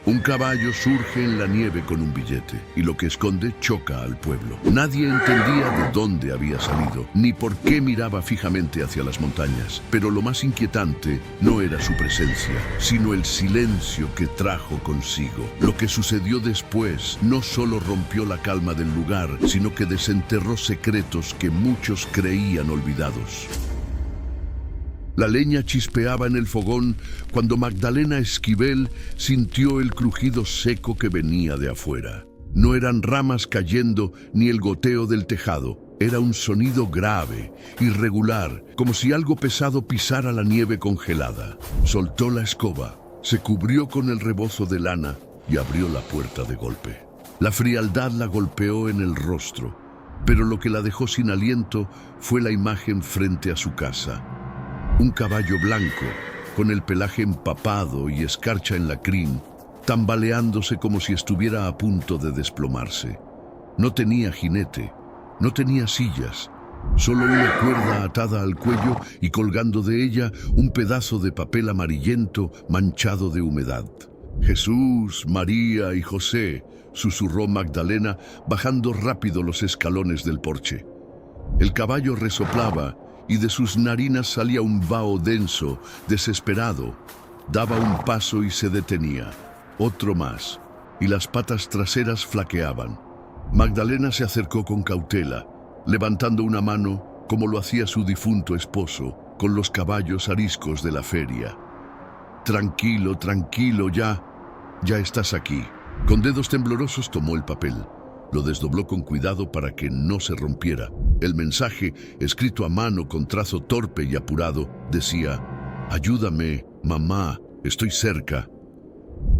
Un caballo surge en la nieve con un billete y lo que esconde choca al pueblo. Nadie entendía de dónde había salido, ni por qué miraba fijamente hacia las montañas. Pero lo más inquietante no era su presencia, sino el silencio que trajo consigo. Lo que sucedió después no solo rompió la calma del lugar, sino que desenterró secretos que muchos creían olvidados. La leña chispeaba en el fogón cuando Magdalena Esquivel sintió el crujido seco que venía de afuera. No eran ramas cayendo ni el goteo del tejado. Era un sonido grave, irregular, como si algo pesado pisara la nieve congelada. Soltó la escoba, se cubrió con el rebozo de lana y abrió la puerta de golpe. La frialdad la golpeó en el rostro, pero lo que la dejó sin aliento fue la imagen frente a su casa. Un caballo blanco, con el pelaje empapado y escarcha en la crin, tambaleándose como si estuviera a punto de desplomarse. No tenía jinete, no tenía sillas, solo una cuerda atada al cuello y colgando de ella un pedazo de papel amarillento manchado de humedad. «Jesús, María y José», susurró Magdalena, bajando rápido los escalones del porche. El caballo resoplaba y de sus narinas salía un vaho denso, desesperado. Daba un paso y se detenía, otro más, y las patas traseras flaqueaban. Magdalena se acercó con cautela, levantando una mano como lo hacía su difunto esposo, con los caballos ariscos de la feria. «Tranquilo, tranquilo, ya estás aquí». Con dedos temblorosos tomó el papel. Lo desdobló con cuidado para que no se rompiera. El mensaje, escrito a mano con trazo torpe y apurado, decía: «Ayúdame, mamá, estoy cerca».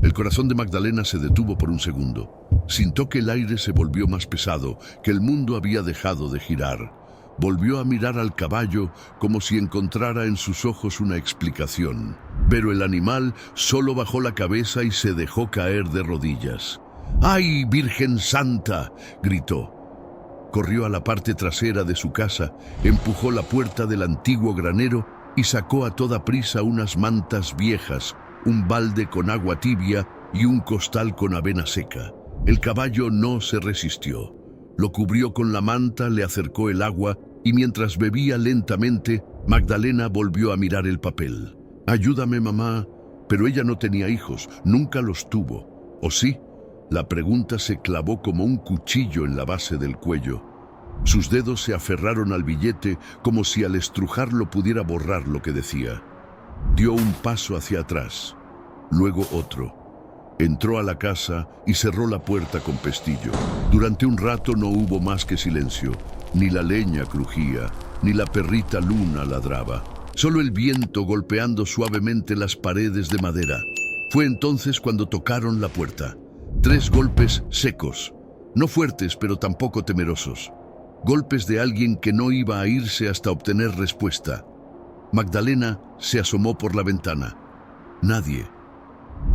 El corazón de Magdalena se detuvo por un segundo. Sintió que el aire se volvió más pesado, que el mundo había dejado de girar. Volvió a mirar al caballo como si encontrara en sus ojos una explicación. Pero el animal solo bajó la cabeza y se dejó caer de rodillas. «¡Ay, Virgen Santa!», gritó. Corrió a la parte trasera de su casa, empujó la puerta del antiguo granero y sacó a toda prisa unas mantas viejas, un balde con agua tibia y un costal con avena seca. El caballo no se resistió. Lo cubrió con la manta, le acercó el agua y mientras bebía lentamente, Magdalena volvió a mirar el papel. «Ayúdame, mamá», pero ella no tenía hijos, nunca los tuvo. ¿O sí? La pregunta se clavó como un cuchillo en la base del cuello. Sus dedos se aferraron al billete como si al estrujarlo pudiera borrar lo que decía. Dio un paso hacia atrás, luego otro. Entró a la casa y cerró la puerta con pestillo. Durante un rato no hubo más que silencio. Ni la leña crujía, ni la perrita Luna ladraba. Solo el viento golpeando suavemente las paredes de madera. Fue entonces cuando tocaron la puerta. 3 golpes secos, no fuertes pero tampoco temerosos. Golpes de alguien que no iba a irse hasta obtener respuesta. Magdalena se asomó por la ventana. Nadie.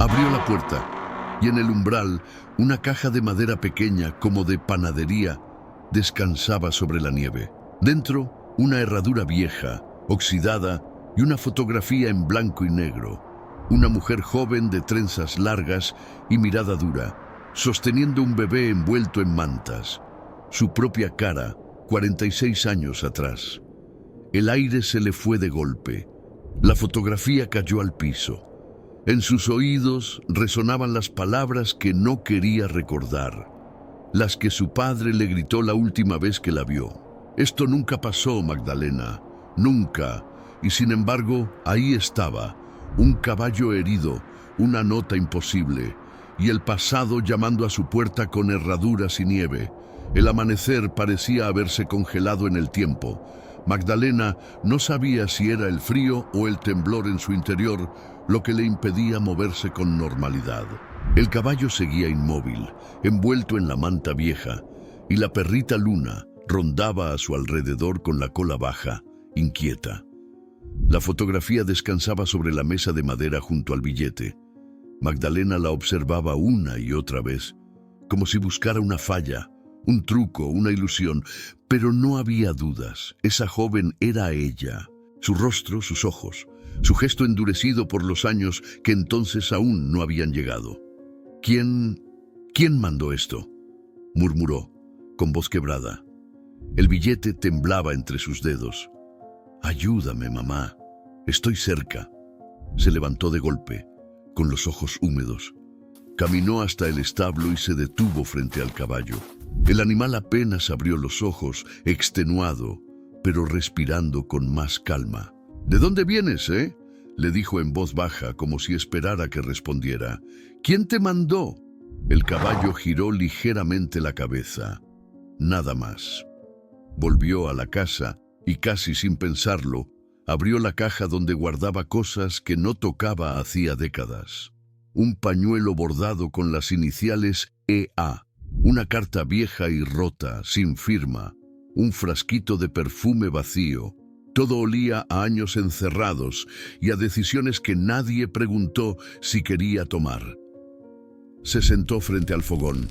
Abrió la puerta y en el umbral una caja de madera pequeña como de panadería descansaba sobre la nieve. Dentro, una herradura vieja, oxidada y una fotografía en blanco y negro. Una mujer joven de trenzas largas y mirada dura, sosteniendo un bebé envuelto en mantas. Su propia cara, 46 años atrás. El aire se le fue de golpe. La fotografía cayó al piso. En sus oídos resonaban las palabras que no quería recordar, las que su padre le gritó la última vez que la vio. «Esto nunca pasó, Magdalena, nunca». Y sin embargo, ahí estaba. Un caballo herido, una nota imposible, y el pasado llamando a su puerta con herraduras y nieve. El amanecer parecía haberse congelado en el tiempo. Magdalena no sabía si era el frío o el temblor en su interior lo que le impedía moverse con normalidad. El caballo seguía inmóvil, envuelto en la manta vieja, y la perrita Luna rondaba a su alrededor con la cola baja, inquieta. La fotografía descansaba sobre la mesa de madera junto al billete. Magdalena la observaba una y otra vez, como si buscara una falla, un truco, una ilusión, pero no había dudas. Esa joven era ella. Su rostro, sus ojos, su gesto endurecido por los años que entonces aún no habían llegado. ¿Quién mandó esto?, murmuró, con voz quebrada. El billete temblaba entre sus dedos. «Ayúdame, mamá. Estoy cerca». Se levantó de golpe, con los ojos húmedos. Caminó hasta el establo y se detuvo frente al caballo. El animal apenas abrió los ojos, extenuado, pero respirando con más calma. «¿De dónde vienes, eh?», le dijo en voz baja, como si esperara que respondiera. «¿Quién te mandó?». El caballo giró ligeramente la cabeza. Nada más. Volvió a la casa y, casi sin pensarlo, abrió la caja donde guardaba cosas que no tocaba hacía décadas. Un pañuelo bordado con las iniciales EA, una carta vieja y rota, sin firma, un frasquito de perfume vacío. Todo olía a años encerrados y a decisiones que nadie preguntó si quería tomar. Se sentó frente al fogón.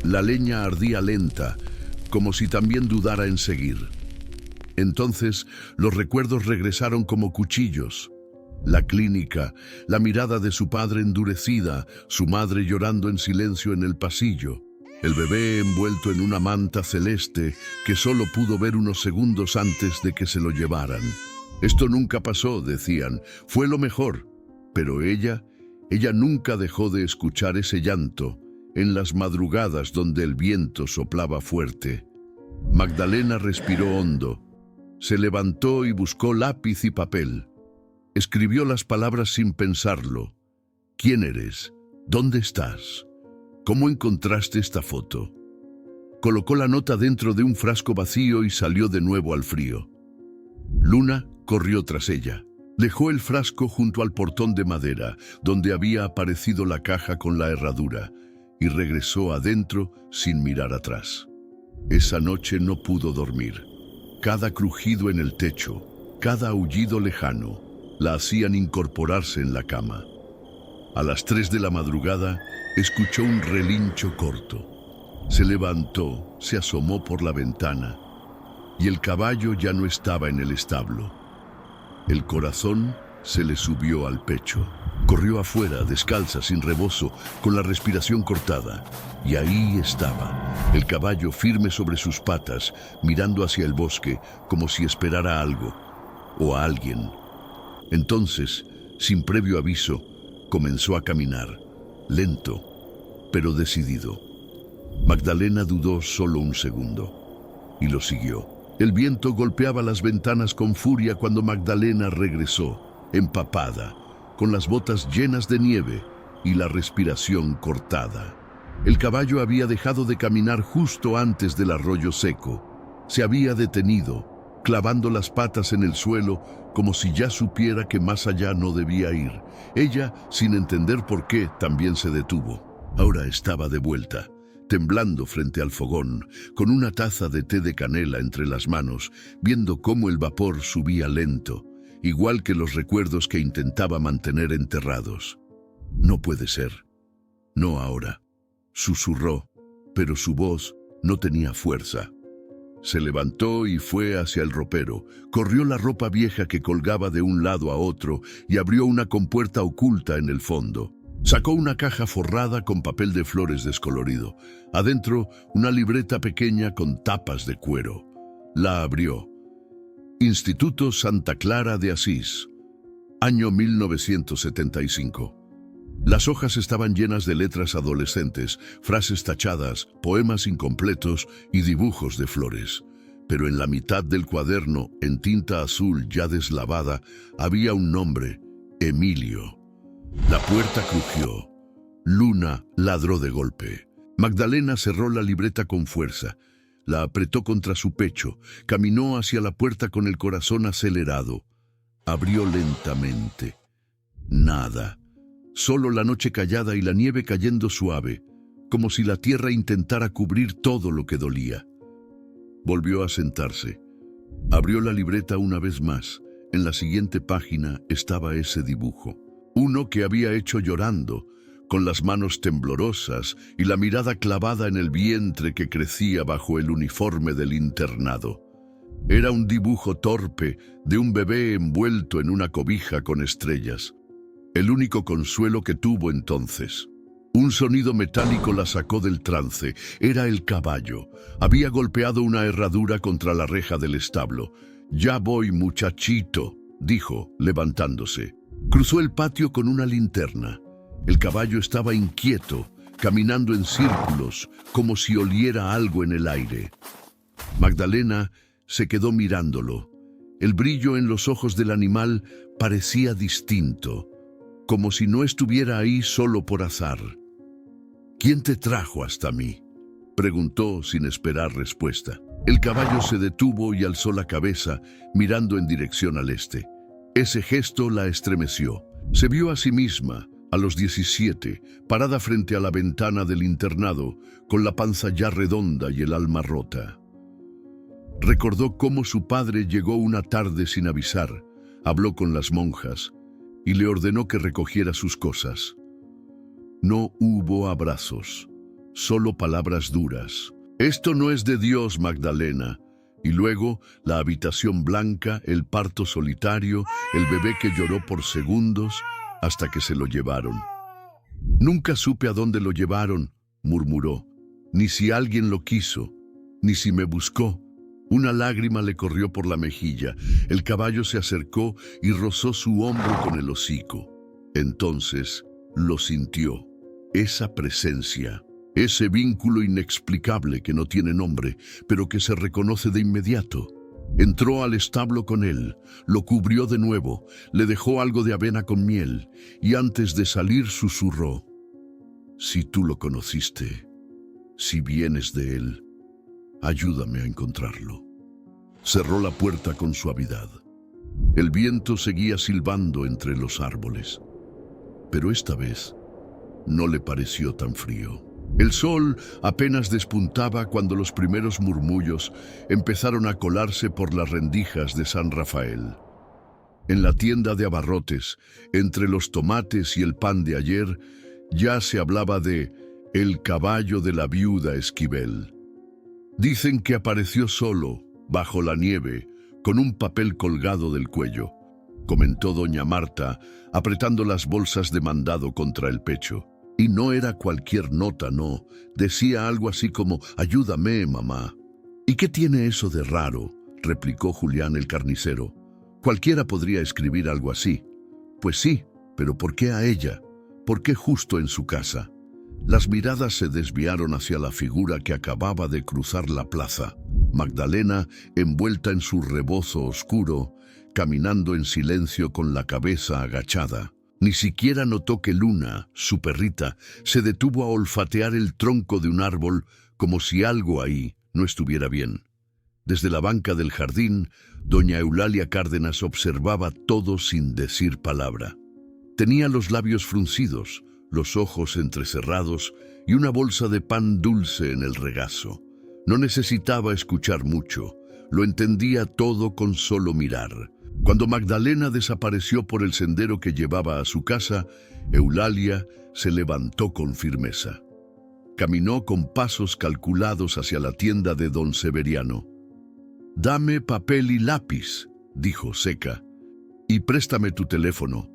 La leña ardía lenta, como si también dudara en seguir. Entonces los recuerdos regresaron como cuchillos. La clínica, la mirada de su padre endurecida, su madre llorando en silencio en el pasillo, el bebé envuelto en una manta celeste que solo pudo ver unos segundos antes de que se lo llevaran. «Esto nunca pasó», decían, «fue lo mejor». Pero ella nunca dejó de escuchar ese llanto en las madrugadas donde el viento soplaba fuerte. Magdalena respiró hondo. Se levantó y buscó lápiz y papel. Escribió las palabras sin pensarlo. «¿Quién eres? ¿Dónde estás? ¿Cómo encontraste esta foto?». Colocó la nota dentro de un frasco vacío y salió de nuevo al frío. Luna corrió tras ella. Dejó el frasco junto al portón de madera, donde había aparecido la caja con la herradura, y regresó adentro sin mirar atrás. Esa noche no pudo dormir. Cada crujido en el techo, cada aullido lejano, la hacían incorporarse en la cama. A las 3 de la madrugada, escuchó un relincho corto. Se levantó, se asomó por la ventana, y el caballo ya no estaba en el establo. El corazón se le subió al pecho. Corrió afuera, descalza, sin rebozo, con la respiración cortada. Y ahí estaba, el caballo firme sobre sus patas, mirando hacia el bosque, como si esperara algo, o a alguien. Entonces, sin previo aviso, comenzó a caminar, lento, pero decidido. Magdalena dudó solo un segundo, y lo siguió. El viento golpeaba las ventanas con furia cuando Magdalena regresó, empapada, con las botas llenas de nieve y la respiración cortada. El caballo había dejado de caminar justo antes del arroyo seco. Se había detenido, clavando las patas en el suelo como si ya supiera que más allá no debía ir. Ella, sin entender por qué, también se detuvo. Ahora estaba de vuelta, temblando frente al fogón, con una taza de té de canela entre las manos, viendo cómo el vapor subía lento, igual que los recuerdos que intentaba mantener enterrados. «No puede ser. No ahora», susurró, pero su voz no tenía fuerza. Se levantó y fue hacia el ropero, corrió la ropa vieja que colgaba de un lado a otro y abrió una compuerta oculta en el fondo. Sacó una caja forrada con papel de flores descolorido. Adentro, una libreta pequeña con tapas de cuero. La abrió. Instituto Santa Clara de Asís, año 1975. Las hojas estaban llenas de letras adolescentes, frases tachadas, poemas incompletos y dibujos de flores. Pero en la mitad del cuaderno, en tinta azul ya deslavada, había un nombre: Emilio. La puerta crujió. Luna ladró de golpe. Magdalena cerró la libreta con fuerza. La apretó contra su pecho. Caminó hacia la puerta con el corazón acelerado. Abrió lentamente. Nada. Solo la noche callada y la nieve cayendo suave, como si la tierra intentara cubrir todo lo que dolía. Volvió a sentarse. Abrió la libreta una vez más. En la siguiente página estaba ese dibujo. Uno que había hecho llorando, con las manos temblorosas y la mirada clavada en el vientre que crecía bajo el uniforme del internado. Era un dibujo torpe de un bebé envuelto en una cobija con estrellas. El único consuelo que tuvo entonces. Un sonido metálico la sacó del trance. Era el caballo. Había golpeado una herradura contra la reja del establo. «Ya voy, muchachito», dijo, levantándose. Cruzó el patio con una linterna. El caballo estaba inquieto, caminando en círculos, como si oliera algo en el aire. Magdalena se quedó mirándolo. El brillo en los ojos del animal parecía distinto, como si no estuviera ahí solo por azar. «¿Quién te trajo hasta mí?», preguntó sin esperar respuesta. El caballo se detuvo y alzó la cabeza, mirando en dirección al este. Ese gesto la estremeció. Se vio a sí misma, a los 17, parada frente a la ventana del internado, con la panza ya redonda y el alma rota. Recordó cómo su padre llegó una tarde sin avisar, habló con las monjas y le ordenó que recogiera sus cosas. No hubo abrazos, solo palabras duras. «Esto no es de Dios, Magdalena». Y luego, la habitación blanca, el parto solitario, el bebé que lloró por segundos hasta que se lo llevaron. «Nunca supe a dónde lo llevaron», murmuró, «ni si alguien lo quiso, ni si me buscó». Una lágrima le corrió por la mejilla. El caballo se acercó y rozó su hombro con el hocico. Entonces lo sintió. Esa presencia, ese vínculo inexplicable que no tiene nombre, pero que se reconoce de inmediato. Entró al establo con él, lo cubrió de nuevo, le dejó algo de avena con miel, y antes de salir susurró: «Si tú lo conociste, si vienes de él, ayúdame a encontrarlo». Cerró la puerta con suavidad. El viento seguía silbando entre los árboles, pero esta vez no le pareció tan frío. El sol apenas despuntaba cuando los primeros murmullos empezaron a colarse por las rendijas de San Rafael. En la tienda de abarrotes, entre los tomates y el pan de ayer, ya se hablaba de el caballo de la viuda Esquivel. Dicen que apareció solo, bajo la nieve, con un papel colgado del cuello, comentó doña Marta, apretando las bolsas de mandado contra el pecho. Y no era cualquier nota, no. Decía algo así como: «Ayúdame, mamá». «¿Y qué tiene eso de raro?», replicó Julián el carnicero. «Cualquiera podría escribir algo así». «Pues sí, pero ¿por qué a ella? ¿Por qué justo en su casa?». Las miradas se desviaron hacia la figura que acababa de cruzar la plaza. Magdalena, envuelta en su rebozo oscuro, caminando en silencio con la cabeza agachada. Ni siquiera notó que Luna, su perrita, se detuvo a olfatear el tronco de un árbol como si algo ahí no estuviera bien. Desde la banca del jardín, doña Eulalia Cárdenas observaba todo sin decir palabra. Tenía los labios fruncidos, los ojos entrecerrados y una bolsa de pan dulce en el regazo. No necesitaba escuchar mucho, lo entendía todo con solo mirar. Cuando Magdalena desapareció por el sendero que llevaba a su casa, Eulalia se levantó con firmeza. Caminó con pasos calculados hacia la tienda de don Severiano. «Dame papel y lápiz», dijo seca, «y préstame tu teléfono.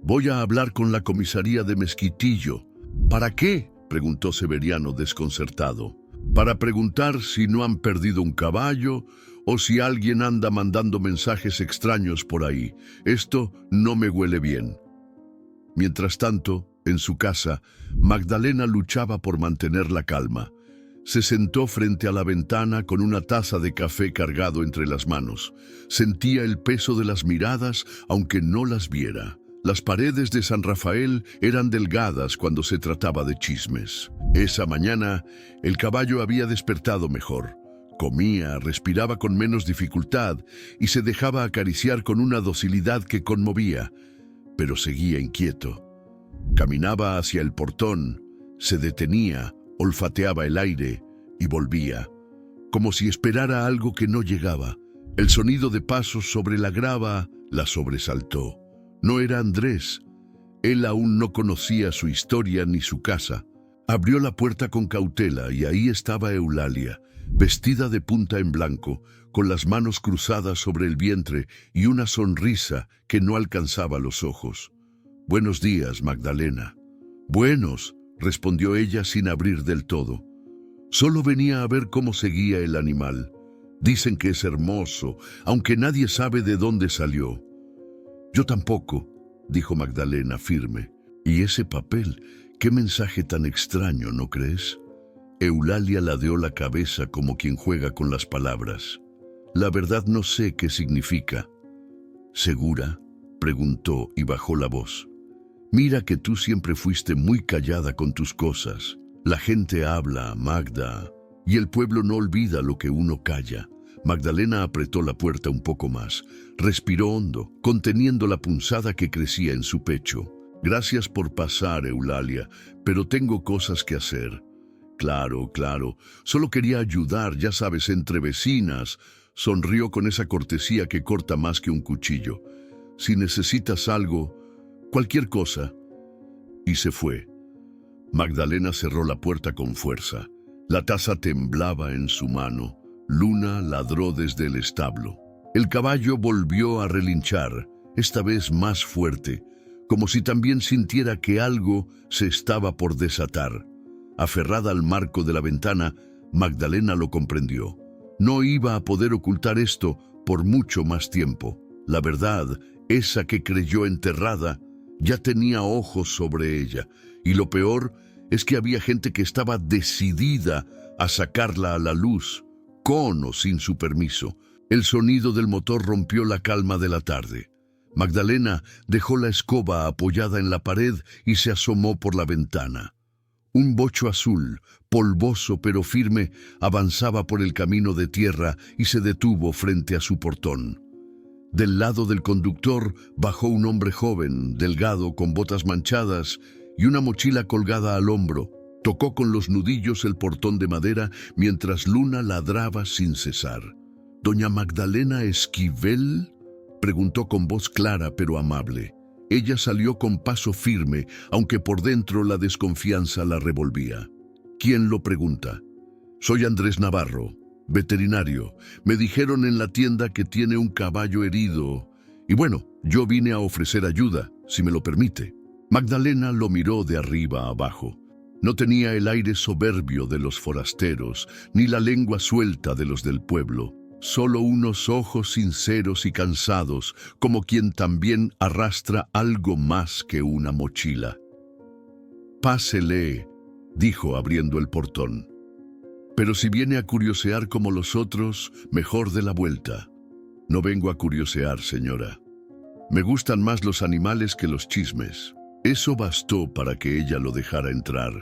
Voy a hablar con la comisaría de Mezquitillo». «¿Para qué?», preguntó Severiano desconcertado. «Para preguntar si no han perdido un caballo o si alguien anda mandando mensajes extraños por ahí. Esto no me huele bien». Mientras tanto, en su casa, Magdalena luchaba por mantener la calma. Se sentó frente a la ventana con una taza de café cargado entre las manos. Sentía el peso de las miradas, aunque no las viera. Las paredes de San Rafael eran delgadas cuando se trataba de chismes. Esa mañana, el caballo había despertado mejor. Comía, respiraba con menos dificultad y se dejaba acariciar con una docilidad que conmovía, pero seguía inquieto. Caminaba hacia el portón, se detenía, olfateaba el aire y volvía, como si esperara algo que no llegaba. El sonido de pasos sobre la grava la sobresaltó. No era Andrés. Él aún no conocía su historia ni su casa. Abrió la puerta con cautela y ahí estaba Eulalia, vestida de punta en blanco, con las manos cruzadas sobre el vientre y una sonrisa que no alcanzaba los ojos. «Buenos días, Magdalena». «Buenos», respondió ella sin abrir del todo. Solo venía a ver cómo seguía el animal. Dicen que es hermoso, aunque nadie sabe de dónde salió. Yo tampoco, dijo Magdalena firme. ¿Y ese papel? ¿Qué mensaje tan extraño, no crees? Eulalia ladeó la cabeza como quien juega con las palabras. La verdad no sé qué significa. ¿Segura?, preguntó y bajó la voz. Mira que tú siempre fuiste muy callada con tus cosas. La gente habla, Magda, y el pueblo no olvida lo que uno calla. Magdalena apretó la puerta un poco más. Respiró hondo, conteniendo la punzada que crecía en su pecho. Gracias por pasar, Eulalia, pero tengo cosas que hacer. Claro, claro. Solo quería ayudar, ya sabes, entre vecinas. Sonrió con esa cortesía que corta más que un cuchillo. Si necesitas algo, cualquier cosa. Y se fue. Magdalena cerró la puerta con fuerza. La taza temblaba en su mano. Luna ladró desde el establo. El caballo volvió a relinchar, esta vez más fuerte, como si también sintiera que algo se estaba por desatar. Aferrada al marco de la ventana, Magdalena lo comprendió. No iba a poder ocultar esto por mucho más tiempo. La verdad, esa que creyó enterrada, ya tenía ojos sobre ella, y lo peor es que había gente que estaba decidida a sacarla a la luz, con o sin su permiso. El sonido del motor rompió la calma de la tarde. Magdalena dejó la escoba apoyada en la pared y se asomó por la ventana. Un bocho azul, polvoso pero firme, avanzaba por el camino de tierra y se detuvo frente a su portón. Del lado del conductor bajó un hombre joven, delgado, con botas manchadas y una mochila colgada al hombro. Tocó con los nudillos el portón de madera mientras Luna ladraba sin cesar. «¿Doña Magdalena Esquivel?», preguntó con voz clara pero amable. Ella salió con paso firme, aunque por dentro la desconfianza la revolvía. «¿Quién lo pregunta?». «Soy Andrés Navarro, veterinario. Me dijeron en la tienda que tiene un caballo herido. Y bueno, yo vine a ofrecer ayuda, si me lo permite». Magdalena lo miró de arriba a abajo. No tenía el aire soberbio de los forasteros, ni la lengua suelta de los del pueblo. Solo unos ojos sinceros y cansados, como quien también arrastra algo más que una mochila. «Pásele», dijo abriendo el portón. «Pero si viene a curiosear como los otros, mejor de la vuelta». «No vengo a curiosear, señora. Me gustan más los animales que los chismes». Eso bastó para que ella lo dejara entrar.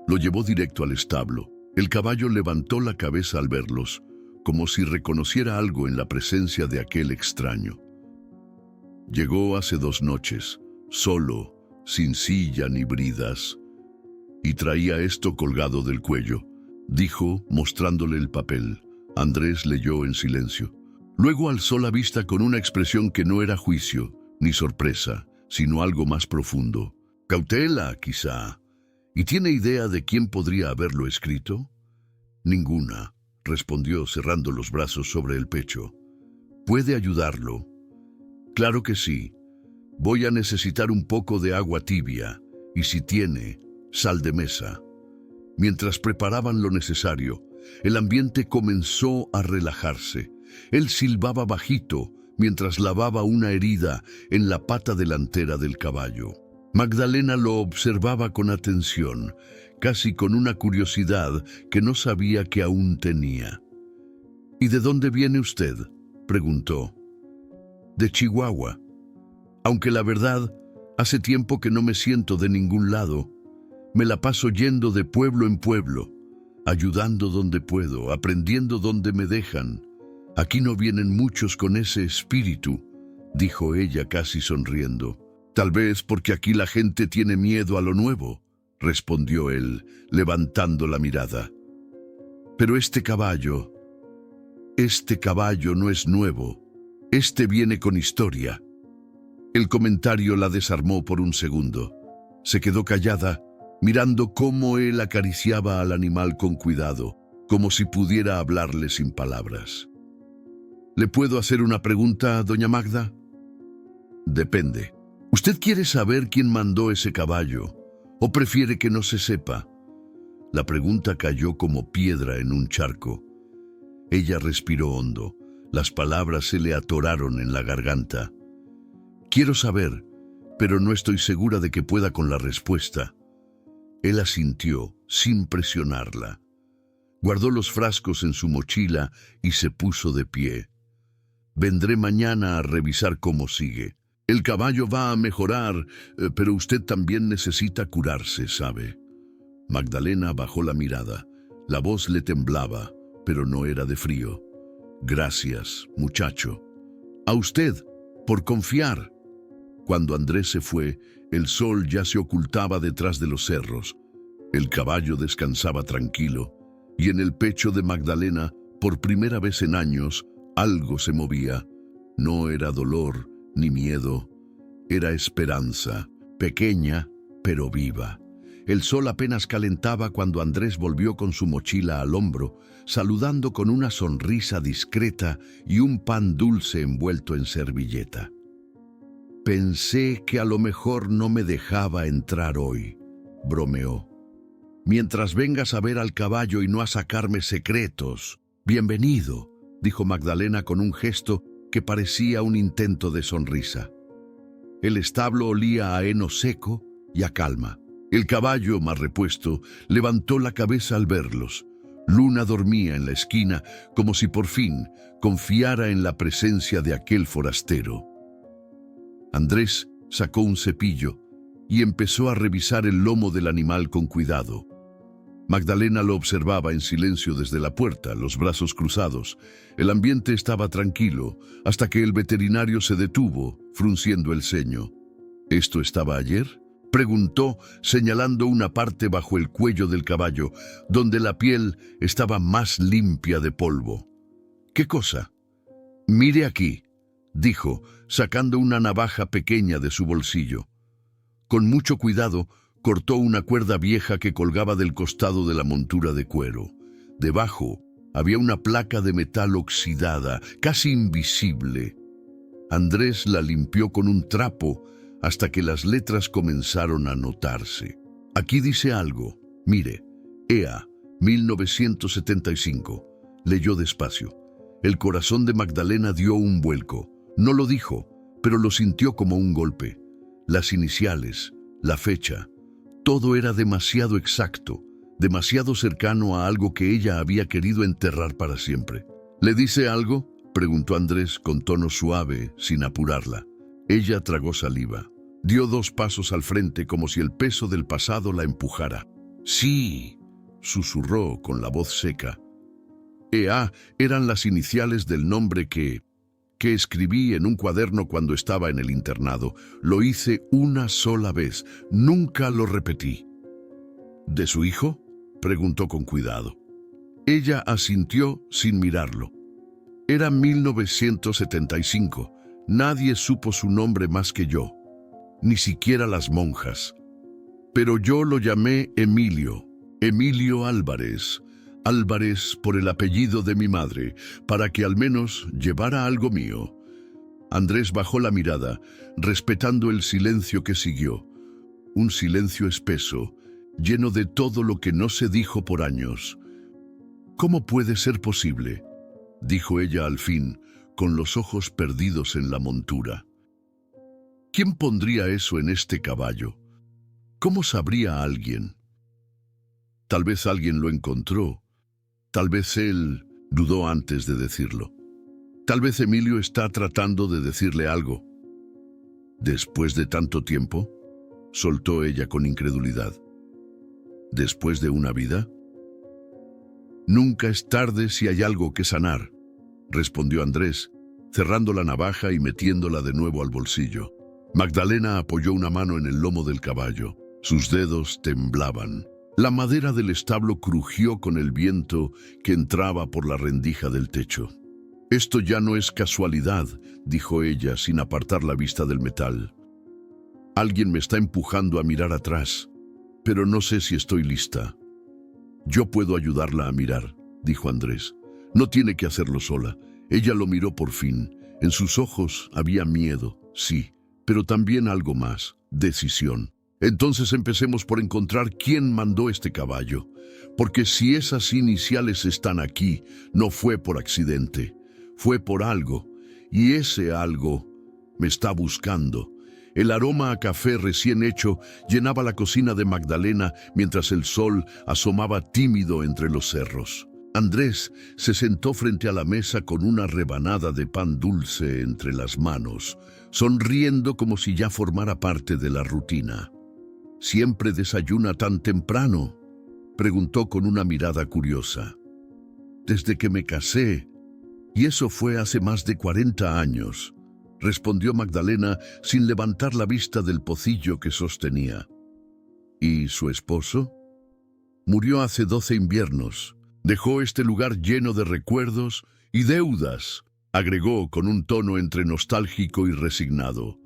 Lo llevó directo al establo. El caballo levantó la cabeza al verlos, como si reconociera algo en la presencia de aquel extraño. Llegó hace 2 noches, solo, sin silla ni bridas, y traía esto colgado del cuello, dijo, mostrándole el papel. Andrés leyó en silencio. Luego alzó la vista con una expresión que no era juicio, ni sorpresa, sino algo más profundo. Cautela, quizá. ¿Y tiene idea de quién podría haberlo escrito? Ninguna, respondió cerrando los brazos sobre el pecho. ¿Puede ayudarlo? Claro que sí. Voy a necesitar un poco de agua tibia, y si tiene, sal de mesa. Mientras preparaban lo necesario, el ambiente comenzó a relajarse. Él silbaba bajito, mientras lavaba una herida en la pata delantera del caballo. Magdalena lo observaba con atención, casi con una curiosidad que no sabía que aún tenía. «¿Y de dónde viene usted?», preguntó. «De Chihuahua. Aunque la verdad, hace tiempo que no me siento de ningún lado. Me la paso yendo de pueblo en pueblo, ayudando donde puedo, aprendiendo donde me dejan. Aquí no vienen muchos con ese espíritu», dijo ella casi sonriendo. «Tal vez porque aquí la gente tiene miedo a lo nuevo», respondió él, levantando la mirada. «Pero este caballo no es nuevo. Este viene con historia». El comentario la desarmó por un segundo. Se quedó callada, mirando cómo él acariciaba al animal con cuidado, como si pudiera hablarle sin palabras. «¿Le puedo hacer una pregunta, doña Magda?» «Depende. ¿Usted quiere saber quién mandó ese caballo? ¿O prefiere que no se sepa? La pregunta cayó como piedra en un charco. Ella respiró hondo. Las palabras se le atoraron en la garganta. Quiero saber, pero no estoy segura de que pueda con la respuesta. Él asintió, sin presionarla. Guardó los frascos en su mochila y se puso de pie. Vendré mañana a revisar cómo sigue. El caballo va a mejorar, pero usted también necesita curarse, ¿sabe? Magdalena bajó la mirada. La voz le temblaba, pero no era de frío. Gracias, muchacho. A usted, por confiar. Cuando Andrés se fue, el sol ya se ocultaba detrás de los cerros. El caballo descansaba tranquilo, y en el pecho de Magdalena, por primera vez en años, algo se movía. No era dolor ni miedo, era esperanza, pequeña pero viva. El sol apenas calentaba cuando Andrés volvió con su mochila al hombro, saludando con una sonrisa discreta y un pan dulce envuelto en servilleta. Pensé que a lo mejor no me dejaba entrar hoy, bromeó. Mientras vengas a ver al caballo y no a sacarme secretos. Bienvenido, dijo Magdalena con un gesto que parecía un intento de sonrisa. El establo olía a heno seco y a calma. El caballo, más repuesto, levantó la cabeza al verlos. Luna dormía en la esquina como si por fin confiara en la presencia de aquel forastero. Andrés sacó un cepillo y empezó a revisar el lomo del animal con cuidado. Magdalena lo observaba en silencio desde la puerta, los brazos cruzados. El ambiente estaba tranquilo, hasta que el veterinario se detuvo, frunciendo el ceño. ¿Esto estaba ayer?, preguntó, señalando una parte bajo el cuello del caballo, donde la piel estaba más limpia de polvo. ¿Qué cosa? Mire aquí, dijo, sacando una navaja pequeña de su bolsillo. Con mucho cuidado, cortó una cuerda vieja que colgaba del costado de la montura de cuero. Debajo había una placa de metal oxidada, casi invisible. Andrés la limpió con un trapo hasta que las letras comenzaron a notarse. Aquí dice algo. Mire, EA, 1975. Leyó despacio. El corazón de Magdalena dio un vuelco. No lo dijo, pero lo sintió como un golpe. Las iniciales, la fecha, todo era demasiado exacto, demasiado cercano a algo que ella había querido enterrar para siempre. ¿Le dice algo?, preguntó Andrés con tono suave, sin apurarla. Ella tragó saliva. Dio 2 pasos al frente como si el peso del pasado la empujara. Sí, susurró con la voz seca. EA eran las iniciales del nombre que escribí en un cuaderno cuando estaba en el internado. Lo hice una sola vez, nunca lo repetí. ¿De su hijo?, preguntó con cuidado. Ella asintió sin mirarlo. Era 1975. Nadie supo su nombre más que yo, ni siquiera las monjas. Pero yo lo llamé Emilio, Emilio Álvarez. Álvarez por el apellido de mi madre, para que al menos llevara algo mío. Andrés bajó la mirada, respetando el silencio que siguió. Un silencio espeso, lleno de todo lo que no se dijo por años. ¿Cómo puede ser posible?, dijo ella al fin, con los ojos perdidos en la montura. ¿Quién pondría eso en este caballo? ¿Cómo sabría alguien? Tal vez alguien lo encontró. Tal vez él dudó antes de decirlo. Tal vez Emilio está tratando de decirle algo. ¿Después de tanto tiempo?, soltó ella con incredulidad. ¿Después de una vida? Nunca es tarde si hay algo que sanar, respondió Andrés, cerrando la navaja y metiéndola de nuevo al bolsillo. Magdalena apoyó una mano en el lomo del caballo. Sus dedos temblaban. La madera del establo crujió con el viento que entraba por la rendija del techo. Esto ya no es casualidad, dijo ella sin apartar la vista del metal. Alguien me está empujando a mirar atrás, pero no sé si estoy lista. Yo puedo ayudarla a mirar, dijo Andrés. No tiene que hacerlo sola. Ella lo miró por fin. En sus ojos había miedo, sí, pero también algo más, decisión. Entonces empecemos por encontrar quién mandó este caballo, porque si esas iniciales están aquí, no fue por accidente, fue por algo, y ese algo me está buscando. El aroma a café recién hecho llenaba la cocina de Magdalena mientras el sol asomaba tímido entre los cerros. Andrés se sentó frente a la mesa con una rebanada de pan dulce entre las manos, sonriendo como si ya formara parte de la rutina. ¿Siempre desayuna tan temprano?, preguntó con una mirada curiosa. Desde que me casé, y eso fue hace más de 40 años, respondió Magdalena sin levantar la vista del pocillo que sostenía. ¿Y su esposo? Murió hace 12 inviernos. Dejó este lugar lleno de recuerdos y deudas, agregó con un tono entre nostálgico y resignado.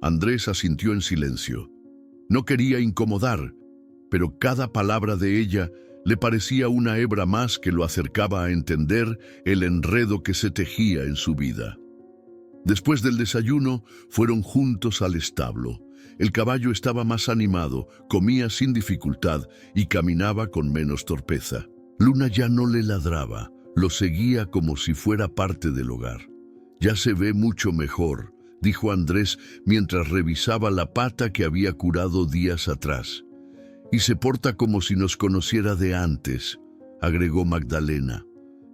Andrés asintió en silencio. No quería incomodar, pero cada palabra de ella le parecía una hebra más que lo acercaba a entender el enredo que se tejía en su vida. Después del desayuno, fueron juntos al establo. El caballo estaba más animado, comía sin dificultad y caminaba con menos torpeza. Luna ya no le ladraba, lo seguía como si fuera parte del hogar. Ya se ve mucho mejor, dijo Andrés mientras revisaba la pata que había curado días atrás. Y se porta como si nos conociera de antes, agregó Magdalena.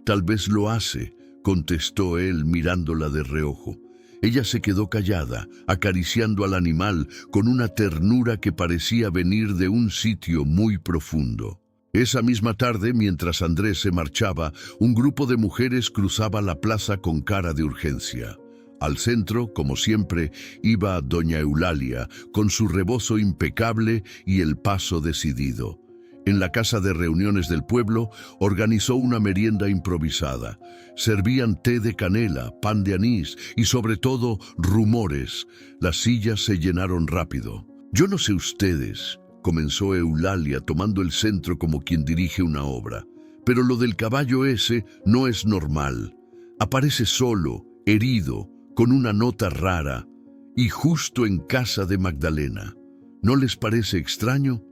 Tal vez lo hace, contestó él mirándola de reojo. Ella se quedó callada, acariciando al animal con una ternura que parecía venir de un sitio muy profundo. Esa misma tarde, mientras Andrés se marchaba, un grupo de mujeres cruzaba la plaza con cara de urgencia. Al centro, como siempre, iba doña Eulalia, con su rebozo impecable y el paso decidido. En la casa de reuniones del pueblo, organizó una merienda improvisada. Servían té de canela, pan de anís y, sobre todo, rumores. Las sillas se llenaron rápido. «Yo no sé ustedes», comenzó Eulalia tomando el centro como quien dirige una obra, «pero lo del caballo ese no es normal. Aparece solo, herido, con una nota rara, y justo en casa de Magdalena. ¿No les parece extraño?».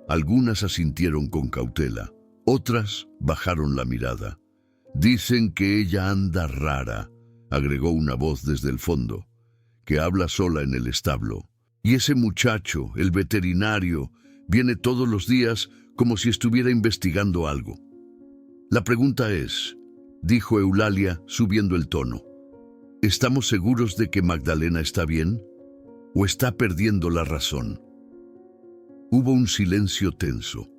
Algunas asintieron con cautela, otras bajaron la mirada. «Dicen que ella anda rara», agregó una voz desde el fondo, «que habla sola en el establo. Y ese muchacho, el veterinario, viene todos los días como si estuviera investigando algo». «La pregunta es», dijo Eulalia subiendo el tono, «¿estamos seguros de que Magdalena está bien? ¿O está perdiendo la razón?». Hubo un silencio tenso,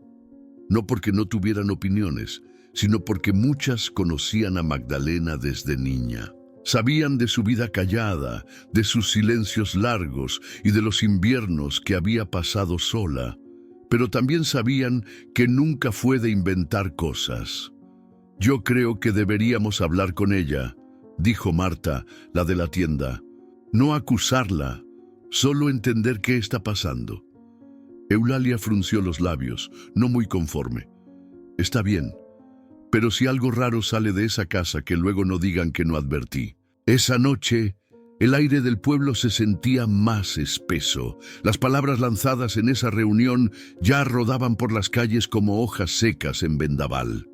no porque no tuvieran opiniones, sino porque muchas conocían a Magdalena desde niña. Sabían de su vida callada, de sus silencios largos y de los inviernos que había pasado sola, pero también sabían que nunca fue de inventar cosas. «Yo creo que deberíamos hablar con ella», dijo Marta, la de la tienda. «No acusarla, solo entender qué está pasando». Eulalia frunció los labios, no muy conforme. «Está bien, pero si algo raro sale de esa casa, que luego no digan que no advertí». Esa noche, el aire del pueblo se sentía más espeso. Las palabras lanzadas en esa reunión ya rodaban por las calles como hojas secas en vendaval.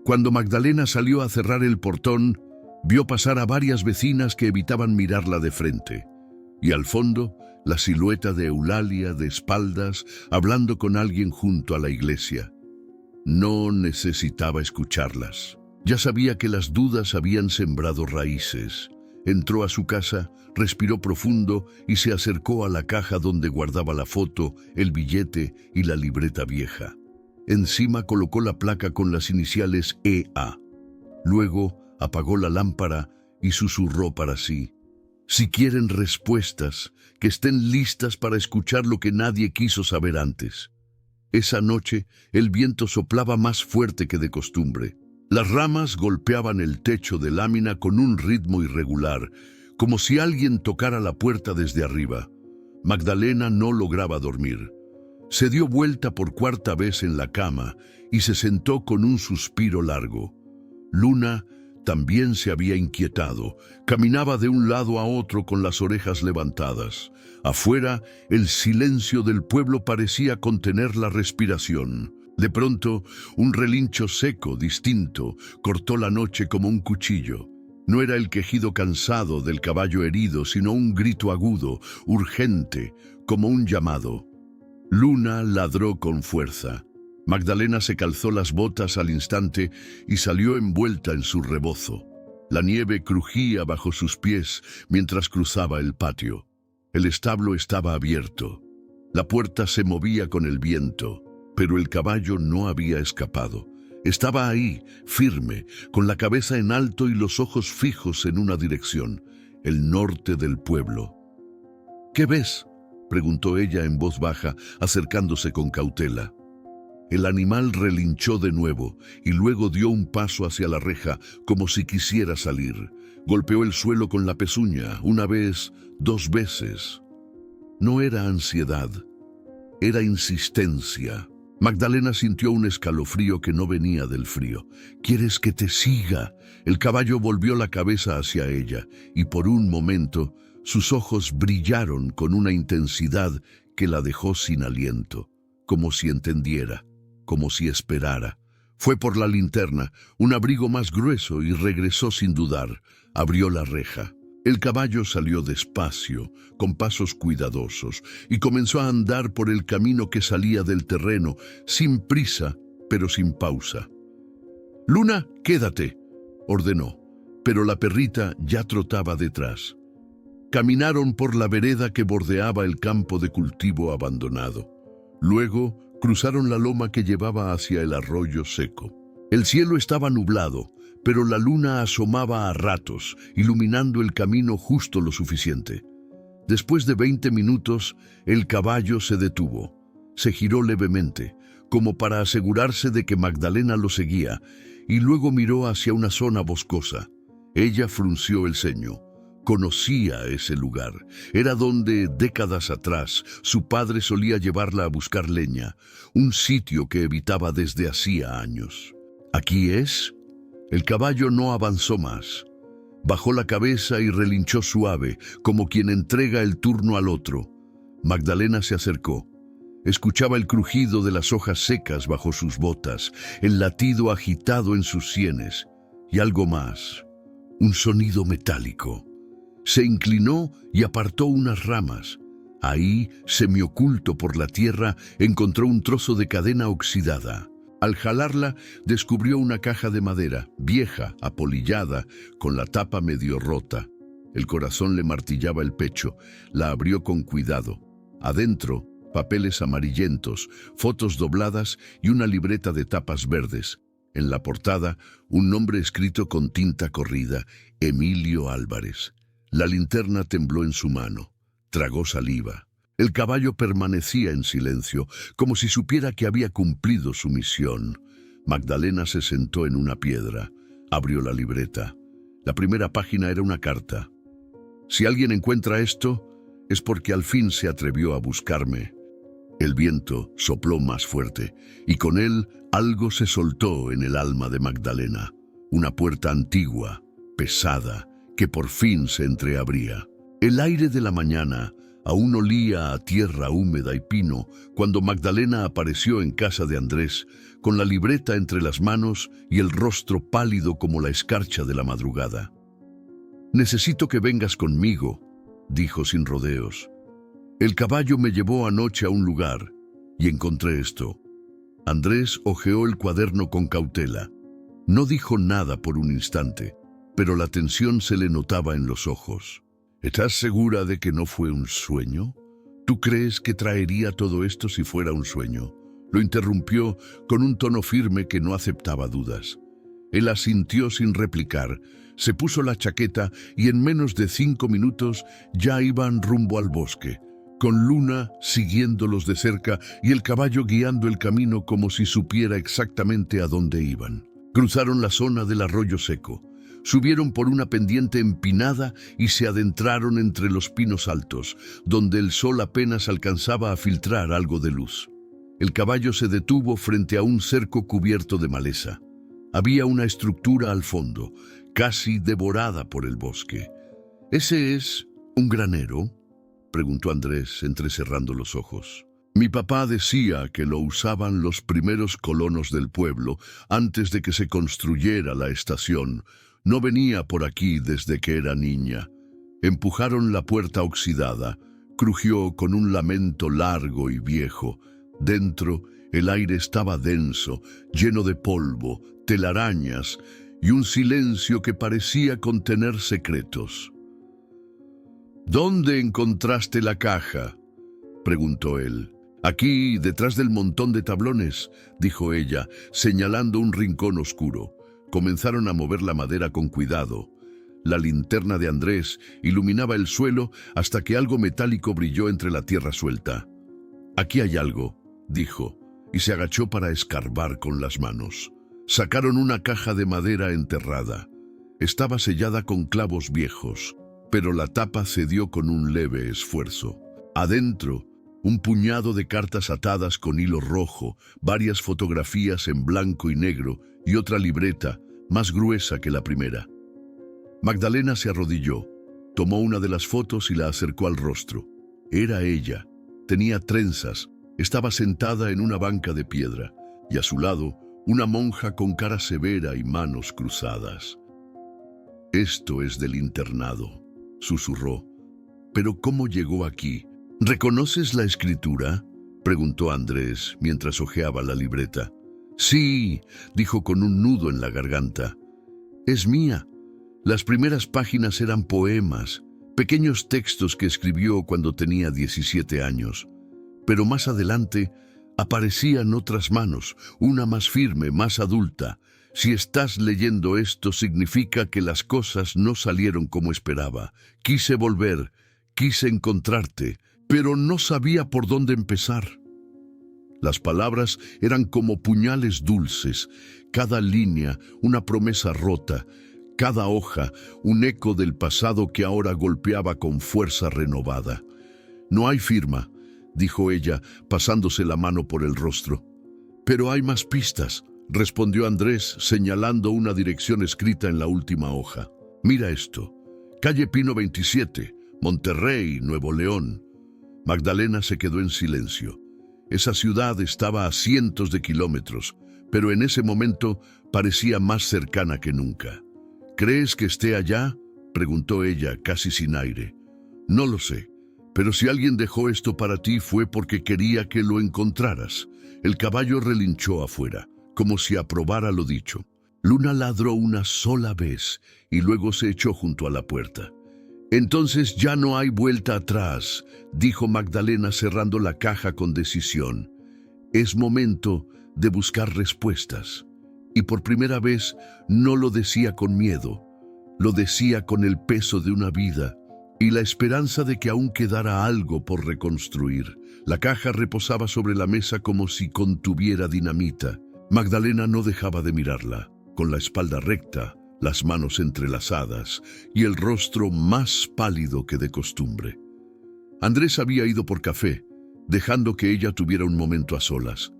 Cuando Magdalena salió a cerrar el portón, vio pasar a varias vecinas que evitaban mirarla de frente. Y al fondo, la silueta de Eulalia de espaldas, hablando con alguien junto a la iglesia. No necesitaba escucharlas. Ya sabía que las dudas habían sembrado raíces. Entró a su casa, respiró profundo y se acercó a la caja donde guardaba la foto, el billete y la libreta vieja. Encima colocó la placa con las iniciales EA. Luego apagó la lámpara y susurró para sí: «Si quieren respuestas, que estén listas para escuchar lo que nadie quiso saber antes». Esa noche, el viento soplaba más fuerte que de costumbre. Las ramas golpeaban el techo de lámina con un ritmo irregular, como si alguien tocara la puerta desde arriba. Magdalena no lograba dormir. Se dio vuelta por cuarta vez en la cama y se sentó con un suspiro largo. Luna también se había inquietado. Caminaba de un lado a otro con las orejas levantadas. Afuera, el silencio del pueblo parecía contener la respiración. De pronto, un relincho seco, distinto, cortó la noche como un cuchillo. No era el quejido cansado del caballo herido, sino un grito agudo, urgente, como un llamado. Luna ladró con fuerza. Magdalena se calzó las botas al instante y salió envuelta en su rebozo. La nieve crujía bajo sus pies mientras cruzaba el patio. El establo estaba abierto. La puerta se movía con el viento, pero el caballo no había escapado. Estaba ahí, firme, con la cabeza en alto y los ojos fijos en una dirección, el norte del pueblo. «¿Qué ves?», preguntó ella en voz baja, acercándose con cautela. El animal relinchó de nuevo y luego dio un paso hacia la reja como si quisiera salir. Golpeó el suelo con la pezuña, una vez, 2 veces. No era ansiedad, era insistencia. Magdalena sintió un escalofrío que no venía del frío. «¿Quieres que te siga?». El caballo volvió la cabeza hacia ella y por un momento sus ojos brillaron con una intensidad que la dejó sin aliento, como si entendiera, como si esperara. Fue por la linterna, un abrigo más grueso, y regresó sin dudar. Abrió la reja. El caballo salió despacio, con pasos cuidadosos, y comenzó a andar por el camino que salía del terreno, sin prisa, pero sin pausa. «Luna, quédate», ordenó, pero la perrita ya trotaba detrás. Caminaron por la vereda que bordeaba el campo de cultivo abandonado. Luego cruzaron la loma que llevaba hacia el arroyo seco. El cielo estaba nublado, pero la luna asomaba a ratos, iluminando el camino justo lo suficiente. Después de 20 minutos, el caballo se detuvo. Se giró levemente, como para asegurarse de que Magdalena lo seguía, y luego miró hacia una zona boscosa. Ella frunció el ceño. Conocía ese lugar. Era donde, décadas atrás, su padre solía llevarla a buscar leña, un sitio que evitaba desde hacía años. «¿Aquí es?». El caballo no avanzó más. Bajó la cabeza y relinchó suave, como quien entrega el turno al otro. Magdalena se acercó. Escuchaba el crujido de las hojas secas bajo sus botas, el latido agitado en sus sienes, y algo más, un sonido metálico. Se inclinó y apartó unas ramas. Ahí, semioculto por la tierra, encontró un trozo de cadena oxidada. Al jalarla, descubrió una caja de madera, vieja, apolillada, con la tapa medio rota. El corazón le martillaba el pecho. La abrió con cuidado. Adentro, papeles amarillentos, fotos dobladas y una libreta de tapas verdes. En la portada, un nombre escrito con tinta corrida: Emilio Álvarez. La linterna tembló en su mano. Tragó saliva. El caballo permanecía en silencio, como si supiera que había cumplido su misión. Magdalena se sentó en una piedra. Abrió la libreta. La primera página era una carta. «Si alguien encuentra esto, es porque al fin se atrevió a buscarme». El viento sopló más fuerte, y con él algo se soltó en el alma de Magdalena. Una puerta antigua, pesada, que por fin se entreabría. El aire de la mañana aún olía a tierra húmeda y pino cuando Magdalena apareció en casa de Andrés, con la libreta entre las manos y el rostro pálido como la escarcha de la madrugada. «Necesito que vengas conmigo», dijo sin rodeos. «El caballo me llevó anoche a un lugar y encontré esto». Andrés hojeó el cuaderno con cautela. No dijo nada por un instante, pero la tensión se le notaba en los ojos. «¿Estás segura de que no fue un sueño? ¿Tú crees que traería todo esto si fuera un sueño?», lo interrumpió con un tono firme que no aceptaba dudas. Él asintió sin replicar, se puso la chaqueta y en menos de 5 minutos ya iban rumbo al bosque, con Luna siguiéndolos de cerca y el caballo guiando el camino como si supiera exactamente a dónde iban. Cruzaron la zona del arroyo seco. Subieron por una pendiente empinada y se adentraron entre los pinos altos, donde el sol apenas alcanzaba a filtrar algo de luz. El caballo se detuvo frente a un cerco cubierto de maleza. Había una estructura al fondo, casi devorada por el bosque. ¿Ese es un granero?, preguntó Andrés, entrecerrando los ojos. Mi papá decía que lo usaban los primeros colonos del pueblo antes de que se construyera la estación. No venía por aquí desde que era niña. Empujaron la puerta oxidada. Crujió con un lamento largo y viejo. Dentro, el aire estaba denso, lleno de polvo, telarañas y un silencio que parecía contener secretos. ¿Dónde encontraste la caja?, preguntó él. Aquí, detrás del montón de tablones, dijo ella, señalando un rincón oscuro. Comenzaron a mover la madera con cuidado. La linterna de Andrés iluminaba el suelo hasta que algo metálico brilló entre la tierra suelta. Aquí hay algo, dijo, y se agachó para escarbar con las manos. Sacaron una caja de madera enterrada. Estaba sellada con clavos viejos, pero la tapa cedió con un leve esfuerzo. Adentro, un puñado de cartas atadas con hilo rojo, varias fotografías en blanco y negro y otra libreta, más gruesa que la primera. Magdalena se arrodilló, tomó una de las fotos y la acercó al rostro. Era ella. Tenía trenzas, estaba sentada en una banca de piedra, y a su lado, una monja con cara severa y manos cruzadas. «Esto es del internado», susurró. «¿Pero cómo llegó aquí? ¿Reconoces la escritura?», preguntó Andrés mientras hojeaba la libreta. «Sí», dijo con un nudo en la garganta. «Es mía. Las primeras páginas eran poemas, pequeños textos que escribió cuando tenía 17 años. Pero más adelante aparecían otras manos, una más firme, más adulta. Si estás leyendo esto, significa que las cosas no salieron como esperaba. Quise volver, quise encontrarte, pero no sabía por dónde empezar». Las palabras eran como puñales dulces, cada línea una promesa rota, cada hoja un eco del pasado que ahora golpeaba con fuerza renovada. «No hay firma», dijo ella, pasándose la mano por el rostro. «Pero hay más pistas», respondió Andrés, señalando una dirección escrita en la última hoja. «Mira esto. Calle Pino 27, Monterrey, Nuevo León». Magdalena se quedó en silencio. Esa ciudad estaba a cientos de kilómetros, pero en ese momento parecía más cercana que nunca. «¿Crees que esté allá?», preguntó ella, casi sin aire. «No lo sé, pero si alguien dejó esto para ti fue porque quería que lo encontraras». El caballo relinchó afuera, como si aprobara lo dicho. Luna ladró una sola vez y luego se echó junto a la puerta. «Entonces ya no hay vuelta atrás», dijo Magdalena cerrando la caja con decisión. «Es momento de buscar respuestas». Y por primera vez no lo decía con miedo, lo decía con el peso de una vida y la esperanza de que aún quedara algo por reconstruir. La caja reposaba sobre la mesa como si contuviera dinamita. Magdalena no dejaba de mirarla, con la espalda recta, las manos entrelazadas y el rostro más pálido que de costumbre. Andrés había ido por café, dejando que ella tuviera un momento a solas.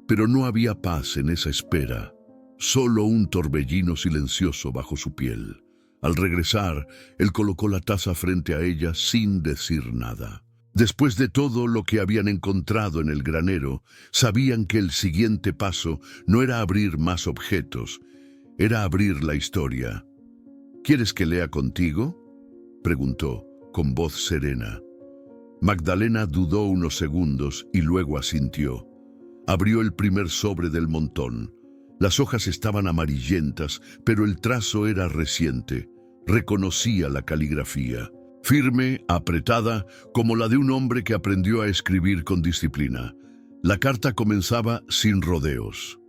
Pero no había paz en esa espera, solo un torbellino silencioso bajo su piel. Al regresar, él colocó la taza frente a ella sin decir nada. Después de todo lo que habían encontrado en el granero, sabían que el siguiente paso no era abrir más objetos, era abrir la historia. «¿Quieres que lea contigo?», preguntó, con voz serena. Magdalena dudó unos segundos y luego asintió. Abrió el primer sobre del montón. Las hojas estaban amarillentas, pero el trazo era reciente. Reconocía la caligrafía, firme, apretada, como la de un hombre que aprendió a escribir con disciplina. La carta comenzaba sin rodeos.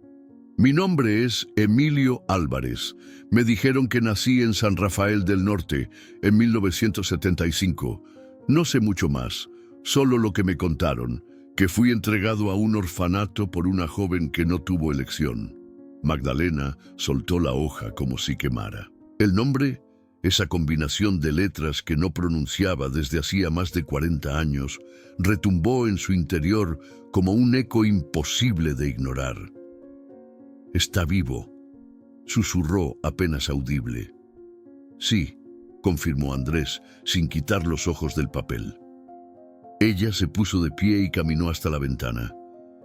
«Mi nombre es Emilio Álvarez. Me dijeron que nací en San Rafael del Norte en 1975. No sé mucho más, solo lo que me contaron, que fui entregado a un orfanato por una joven que no tuvo elección». Magdalena soltó la hoja como si quemara. El nombre, esa combinación de letras que no pronunciaba desde hacía más de 40 años, retumbó en su interior como un eco imposible de ignorar. «Está vivo», susurró apenas audible. Sí, confirmó Andrés, sin quitar los ojos del papel. Ella se puso de pie y caminó hasta la ventana.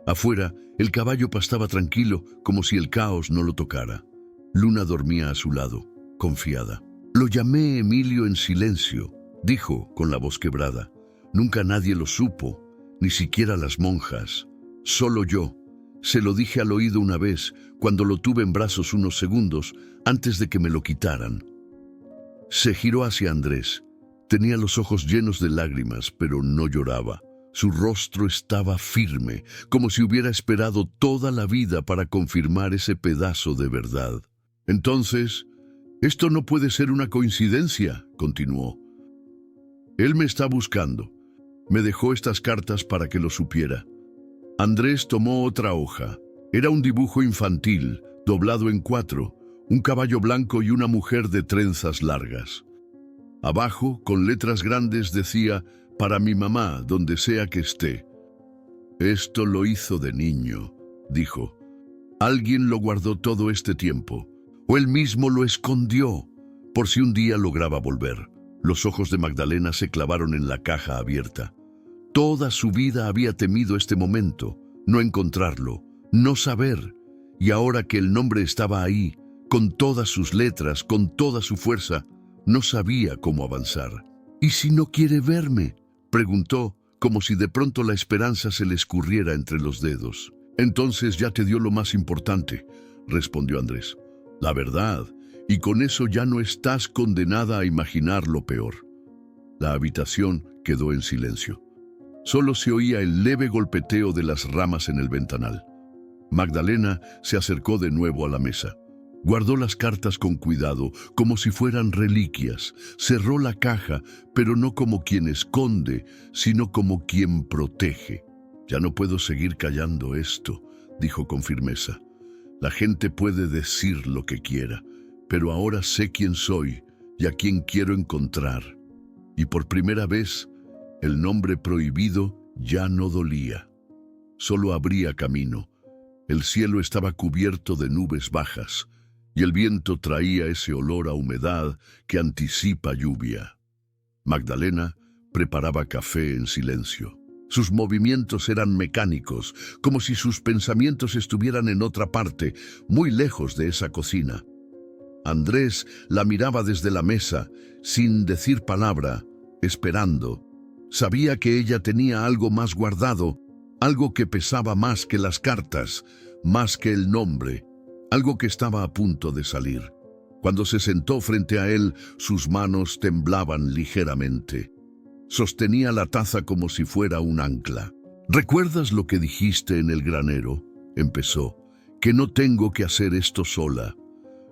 Afuera, el caballo pastaba tranquilo, como si el caos no lo tocara. Luna dormía a su lado, confiada. Lo llamé Emilio en silencio, dijo con la voz quebrada. Nunca nadie lo supo, ni siquiera las monjas. Solo yo. Se lo dije al oído una vez, cuando lo tuve en brazos unos segundos, antes de que me lo quitaran. Se giró hacia Andrés. Tenía los ojos llenos de lágrimas, pero no lloraba. Su rostro estaba firme, como si hubiera esperado toda la vida para confirmar ese pedazo de verdad. Entonces, esto no puede ser una coincidencia, continuó. Él me está buscando. Me dejó estas cartas para que lo supiera. Andrés tomó otra hoja. Era un dibujo infantil, doblado en 4, un caballo blanco y una mujer de trenzas largas. Abajo, con letras grandes, decía: «Para mi mamá, donde sea que esté». «Esto lo hizo de niño», dijo. «Alguien lo guardó todo este tiempo, o él mismo lo escondió, por si un día lograba volver». Los ojos de Magdalena se clavaron en la caja abierta. Toda su vida había temido este momento, no encontrarlo, no saber, y ahora que el nombre estaba ahí, con todas sus letras, con toda su fuerza, no sabía cómo avanzar. «¿Y si no quiere verme?», preguntó, como si de pronto la esperanza se le escurriera entre los dedos. «Entonces ya te dio lo más importante», respondió Andrés. «La verdad, y con eso ya no estás condenada a imaginar lo peor». La habitación quedó en silencio. Solo se oía el leve golpeteo de las ramas en el ventanal. Magdalena se acercó de nuevo a la mesa. Guardó las cartas con cuidado, como si fueran reliquias. Cerró la caja, pero no como quien esconde, sino como quien protege. «Ya no puedo seguir callando esto», dijo con firmeza. «La gente puede decir lo que quiera, pero ahora sé quién soy y a quién quiero encontrar». Y por primera vez, el nombre prohibido ya no dolía. Solo abría camino. El cielo estaba cubierto de nubes bajas, y el viento traía ese olor a humedad que anticipa lluvia. Magdalena preparaba café en silencio. Sus movimientos eran mecánicos, como si sus pensamientos estuvieran en otra parte, muy lejos de esa cocina. Andrés la miraba desde la mesa, sin decir palabra, esperando. Sabía que ella tenía algo más guardado, algo que pesaba más que las cartas, más que el nombre, algo que estaba a punto de salir. Cuando se sentó frente a él, sus manos temblaban ligeramente. Sostenía la taza como si fuera un ancla. «¿Recuerdas lo que dijiste en el granero?», empezó. «Que no tengo que hacer esto sola».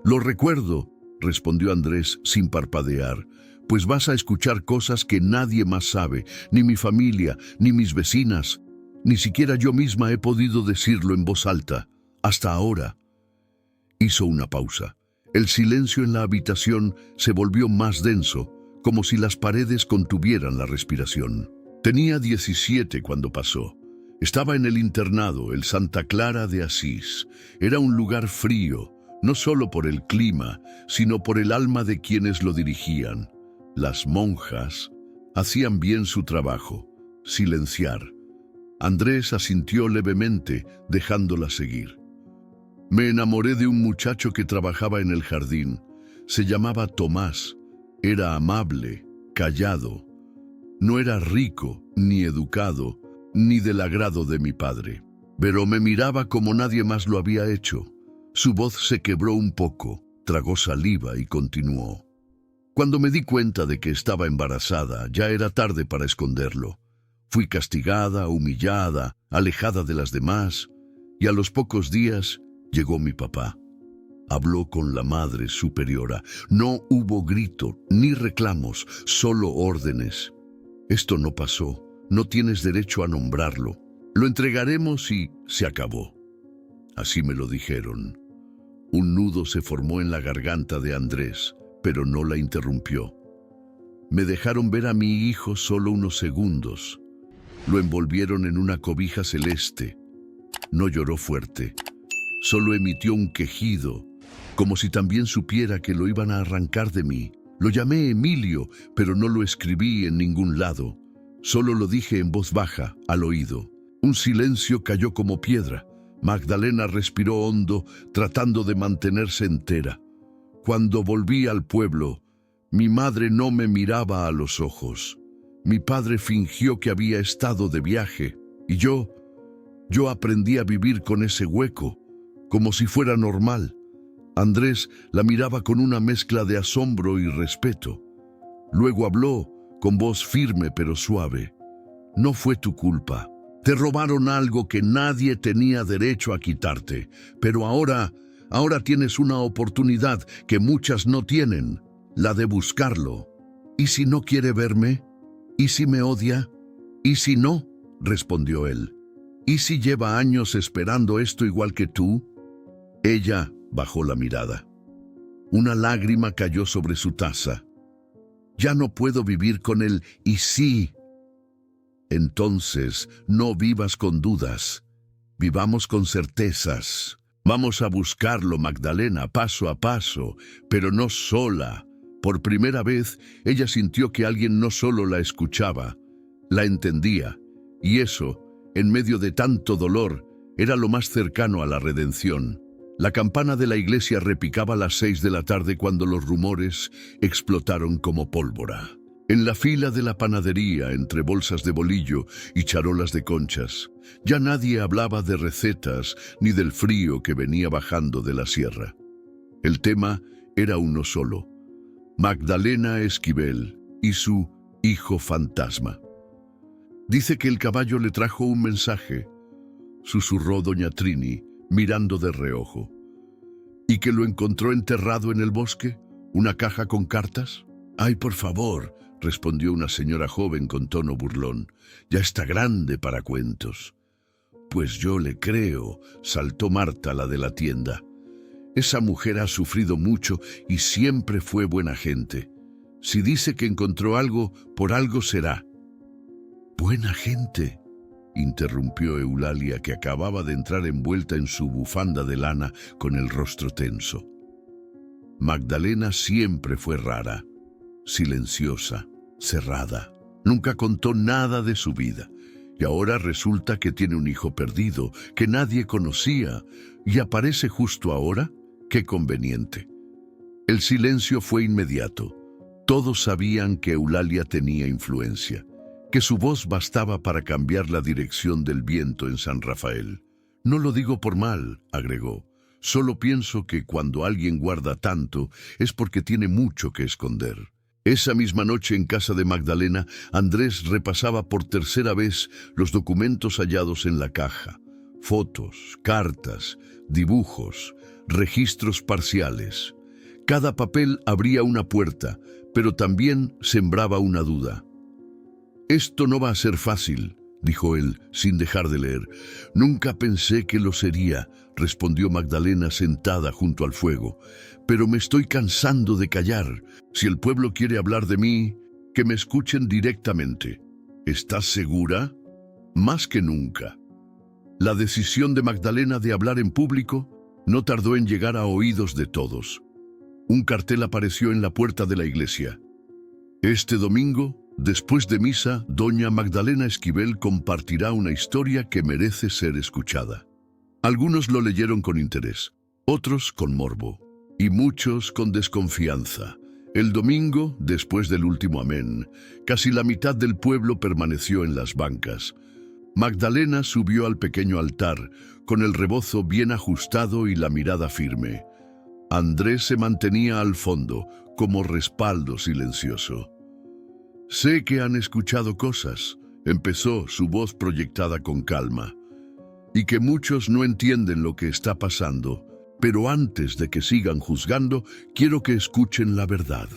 «Lo recuerdo», respondió Andrés sin parpadear, «pues vas a escuchar cosas que nadie más sabe, ni mi familia, ni mis vecinas. Ni siquiera yo misma he podido decirlo en voz alta, hasta ahora». Hizo una pausa. El silencio en la habitación se volvió más denso, como si las paredes contuvieran la respiración. Tenía 17 cuando pasó. Estaba en el internado, el Santa Clara de Asís. Era un lugar frío, no solo por el clima, sino por el alma de quienes lo dirigían. Las monjas hacían bien su trabajo, silenciar. Andrés asintió levemente, dejándola seguir. «Me enamoré de un muchacho que trabajaba en el jardín. Se llamaba Tomás. Era amable, callado. No era rico, ni educado, ni del agrado de mi padre. Pero me miraba como nadie más lo había hecho». Su voz se quebró un poco, tragó saliva y continuó. «Cuando me di cuenta de que estaba embarazada, ya era tarde para esconderlo. Fui castigada, humillada, alejada de las demás, y a los pocos días llegó mi papá. Habló con la Madre Superiora. No hubo grito, ni reclamos, solo órdenes. Esto no pasó, no tienes derecho a nombrarlo. Lo entregaremos y se acabó». Así me lo dijeron. Un nudo se formó en la garganta de Andrés, pero no la interrumpió. Me dejaron ver a mi hijo solo unos segundos. Lo envolvieron en una cobija celeste. No lloró fuerte. Solo emitió un quejido, como si también supiera que lo iban a arrancar de mí. Lo llamé Emilio, pero no lo escribí en ningún lado. Solo lo dije en voz baja, al oído. Un silencio cayó como piedra. Magdalena respiró hondo, tratando de mantenerse entera. Cuando volví al pueblo, mi madre no me miraba a los ojos. Mi padre fingió que había estado de viaje, y yo aprendí a vivir con ese hueco, como si fuera normal. Andrés la miraba con una mezcla de asombro y respeto. Luego habló, con voz firme pero suave. No fue tu culpa. Te robaron algo que nadie tenía derecho a quitarte, pero ahora tienes una oportunidad que muchas no tienen, la de buscarlo. ¿Y si no quiere verme? ¿Y si me odia? ¿Y si no? Respondió él. ¿Y si lleva años esperando esto igual que tú? Ella bajó la mirada. Una lágrima cayó sobre su taza. Ya no puedo vivir con él, ¿y sí? Entonces, no vivas con dudas. Vivamos con certezas. Vamos a buscarlo, Magdalena, paso a paso, pero no sola. Por primera vez, ella sintió que alguien no solo la escuchaba, la entendía, y eso, en medio de tanto dolor, era lo más cercano a la redención. La campana de la iglesia repicaba a las 6 de la tarde cuando los rumores explotaron como pólvora. En la fila de la panadería, entre bolsas de bolillo y charolas de conchas, ya nadie hablaba de recetas ni del frío que venía bajando de la sierra. El tema era uno solo: Magdalena Esquivel y su hijo fantasma. Dice que el caballo le trajo un mensaje, susurró doña Trini, mirando de reojo. ¿Y que lo encontró enterrado en el bosque? ¿Una caja con cartas? Ay, por favor, respondió una señora joven con tono burlón. Ya está grande para cuentos. Pues yo le creo, saltó Marta, la de la tienda. Esa mujer ha sufrido mucho y siempre fue buena gente. Si dice que encontró algo, por algo será. Buena gente, interrumpió Eulalia, que acababa de entrar envuelta en su bufanda de lana con el rostro tenso. Magdalena siempre fue rara, silenciosa, cerrada. Nunca contó nada de su vida. Y ahora resulta que tiene un hijo perdido, que nadie conocía, y aparece justo ahora. ¡Qué conveniente! El silencio fue inmediato. Todos sabían que Eulalia tenía influencia, que su voz bastaba para cambiar la dirección del viento en San Rafael. No lo digo por mal, agregó. Solo pienso que cuando alguien guarda tanto es porque tiene mucho que esconder. Esa misma noche en casa de Magdalena, Andrés repasaba por tercera vez los documentos hallados en la caja. Fotos, cartas, dibujos, registros parciales. Cada papel abría una puerta, pero también sembraba una duda. Esto no va a ser fácil, dijo él, sin dejar de leer. Nunca pensé que lo sería, respondió Magdalena sentada junto al fuego. Pero me estoy cansando de callar. Si el pueblo quiere hablar de mí, que me escuchen directamente. ¿Estás segura? Más que nunca. La decisión de Magdalena de hablar en público no tardó en llegar a oídos de todos. Un cartel apareció en la puerta de la iglesia. Este domingo, después de misa, doña Magdalena Esquivel compartirá una historia que merece ser escuchada. Algunos lo leyeron con interés, otros con morbo, y muchos con desconfianza. El domingo, después del último amén, casi la mitad del pueblo permaneció en las bancas. Magdalena subió al pequeño altar, con el rebozo bien ajustado y la mirada firme. Andrés se mantenía al fondo, como respaldo silencioso. Sé que han escuchado cosas, empezó, su voz proyectada con calma, y que muchos no entienden lo que está pasando, pero antes de que sigan juzgando, quiero que escuchen la verdad.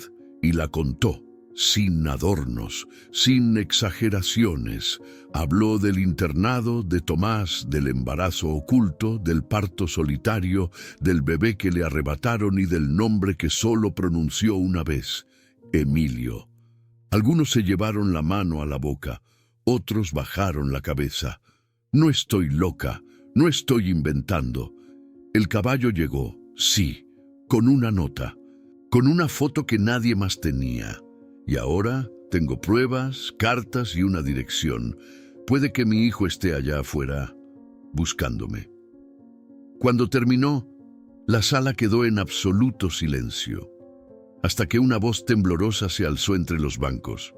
Y la contó, sin adornos, sin exageraciones. Habló del internado, de Tomás, del embarazo oculto, del parto solitario, del bebé que le arrebataron y del nombre que solo pronunció una vez, Emilio. Algunos se llevaron la mano a la boca, otros bajaron la cabeza. No estoy loca, no estoy inventando. El caballo llegó, sí, con una nota, con una foto que nadie más tenía. Y ahora tengo pruebas, cartas y una dirección. Puede que mi hijo esté allá afuera, buscándome. Cuando terminó, la sala quedó en absoluto silencio, hasta que una voz temblorosa se alzó entre los bancos.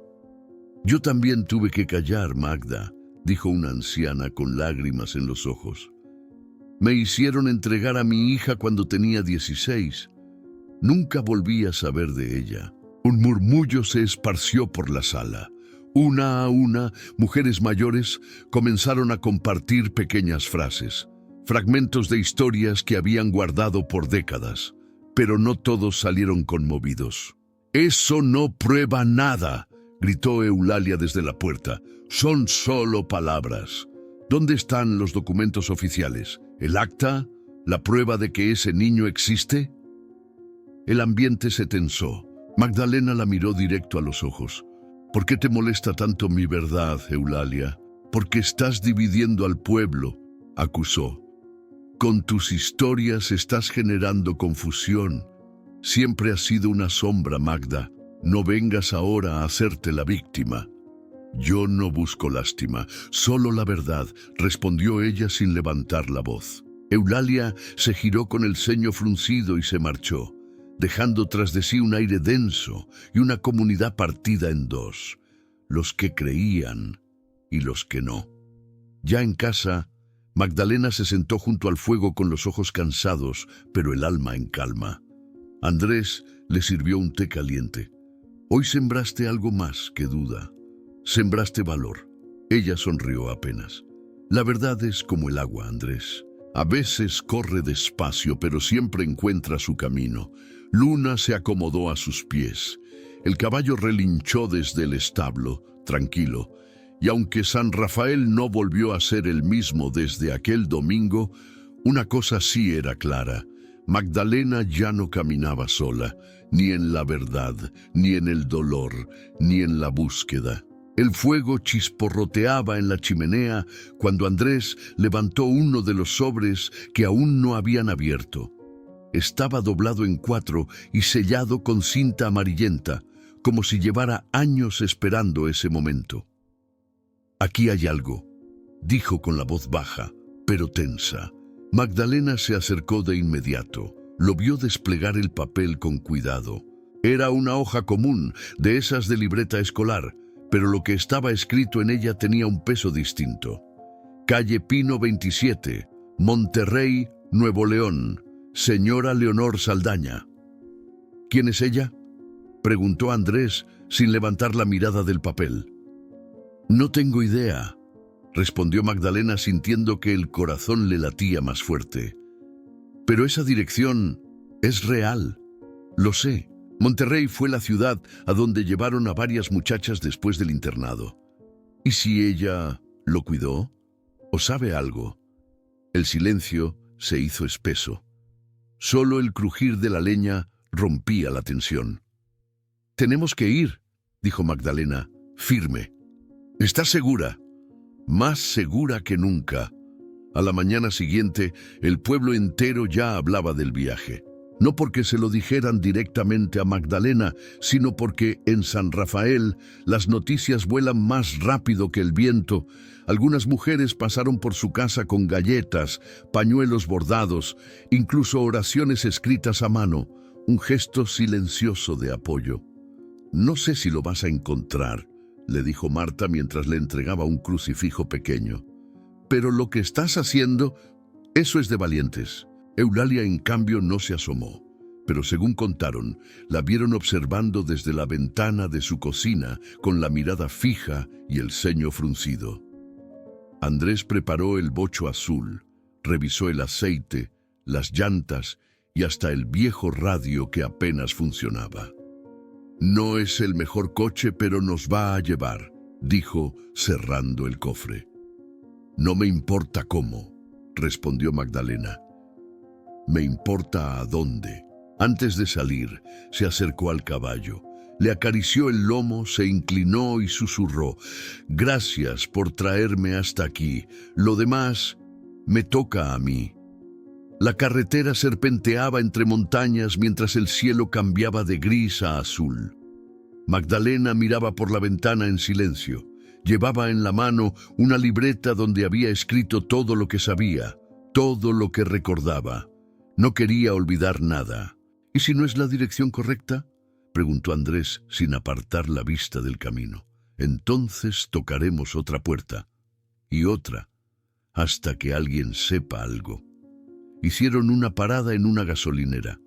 «Yo también tuve que callar, Magda», dijo una anciana con lágrimas en los ojos. «Me hicieron entregar a mi hija cuando tenía 16. Nunca volví a saber de ella». Un murmullo se esparció por la sala. Una a una, mujeres mayores comenzaron a compartir pequeñas frases, fragmentos de historias que habían guardado por décadas, pero no todos salieron conmovidos. «Eso no prueba nada», gritó Eulalia desde la puerta. «Son solo palabras. ¿Dónde están los documentos oficiales? ¿El acta? ¿La prueba de que ese niño existe?» El ambiente se tensó. Magdalena la miró directo a los ojos. «¿Por qué te molesta tanto mi verdad, Eulalia? Porque estás dividiendo al pueblo», acusó. «Con tus historias estás generando confusión. Siempre has sido una sombra, Magda. No vengas ahora a hacerte la víctima». «Yo no busco lástima, solo la verdad», respondió ella sin levantar la voz. Eulalia se giró con el ceño fruncido y se marchó, dejando tras de sí un aire denso y una comunidad partida en dos, los que creían y los que no. Ya en casa, Magdalena se sentó junto al fuego con los ojos cansados, pero el alma en calma. Andrés le sirvió un té caliente. «Hoy sembraste algo más que duda. Sembraste valor». Ella sonrió apenas. «La verdad es como el agua, Andrés. A veces corre despacio, pero siempre encuentra su camino». Luna se acomodó a sus pies. El caballo relinchó desde el establo, tranquilo, y aunque San Rafael no volvió a ser el mismo desde aquel domingo, una cosa sí era clara: Magdalena ya no caminaba sola, ni en la verdad, ni en el dolor, ni en la búsqueda. El fuego chisporroteaba en la chimenea cuando Andrés levantó uno de los sobres que aún no habían abierto. Estaba doblado en 4 y sellado con cinta amarillenta, como si llevara años esperando ese momento. «Aquí hay algo», dijo con la voz baja, pero tensa. Magdalena se acercó de inmediato. Lo vio desplegar el papel con cuidado. Era una hoja común, de esas de libreta escolar, pero lo que estaba escrito en ella tenía un peso distinto. «Calle Pino 27, Monterrey, Nuevo León. Señora Leonor Saldaña». «¿Quién es ella?», preguntó Andrés sin levantar la mirada del papel. «No tengo idea», respondió Magdalena sintiendo que el corazón le latía más fuerte. «Pero esa dirección es real. Lo sé. Monterrey fue la ciudad a donde llevaron a varias muchachas después del internado. ¿Y si ella lo cuidó? ¿O sabe algo?». El silencio se hizo espeso. Solo el crujir de la leña rompía la tensión. «Tenemos que ir», dijo Magdalena, firme. «¿Estás segura?». Más segura que nunca. A la mañana siguiente, el pueblo entero ya hablaba del viaje. No porque se lo dijeran directamente a Magdalena, sino porque en San Rafael las noticias vuelan más rápido que el viento. Algunas mujeres pasaron por su casa con galletas, pañuelos bordados, incluso oraciones escritas a mano, un gesto silencioso de apoyo. «No sé si lo vas a encontrar», le dijo Marta mientras le entregaba un crucifijo pequeño. «Pero lo que estás haciendo, eso es de valientes». Eulalia, en cambio, no se asomó, pero según contaron, la vieron observando desde la ventana de su cocina con la mirada fija y el ceño fruncido. Andrés preparó el bocho azul, revisó el aceite, las llantas y hasta el viejo radio que apenas funcionaba. «No es el mejor coche, pero nos va a llevar», dijo, cerrando el cofre. «No me importa cómo», respondió Magdalena. «Me importa a dónde». Antes de salir, se acercó al caballo, le acarició el lomo, se inclinó y susurró: «Gracias por traerme hasta aquí. Lo demás me toca a mí». La carretera serpenteaba entre montañas mientras el cielo cambiaba de gris a azul. Magdalena miraba por la ventana en silencio. Llevaba en la mano una libreta donde había escrito todo lo que sabía, todo lo que recordaba. No quería olvidar nada. ¿Y si no es la dirección correcta?, preguntó Andrés sin apartar la vista del camino. Entonces tocaremos otra puerta y otra, hasta que alguien sepa algo. Hicieron una parada en una gasolinera.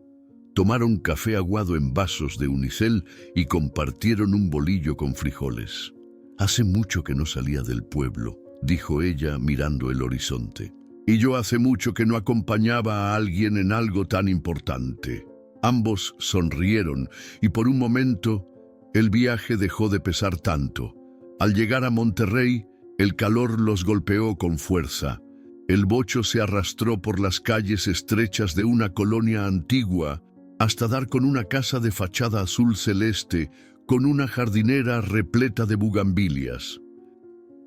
Tomaron café aguado en vasos de unicel y compartieron un bolillo con frijoles. «Hace mucho que no salía del pueblo», dijo ella mirando el horizonte. «Y yo hace mucho que no acompañaba a alguien en algo tan importante». Ambos sonrieron y por un momento el viaje dejó de pesar tanto. Al llegar a Monterrey, el calor los golpeó con fuerza. El bocho se arrastró por las calles estrechas de una colonia antigua hasta dar con una casa de fachada azul celeste con una jardinera repleta de bugambilias.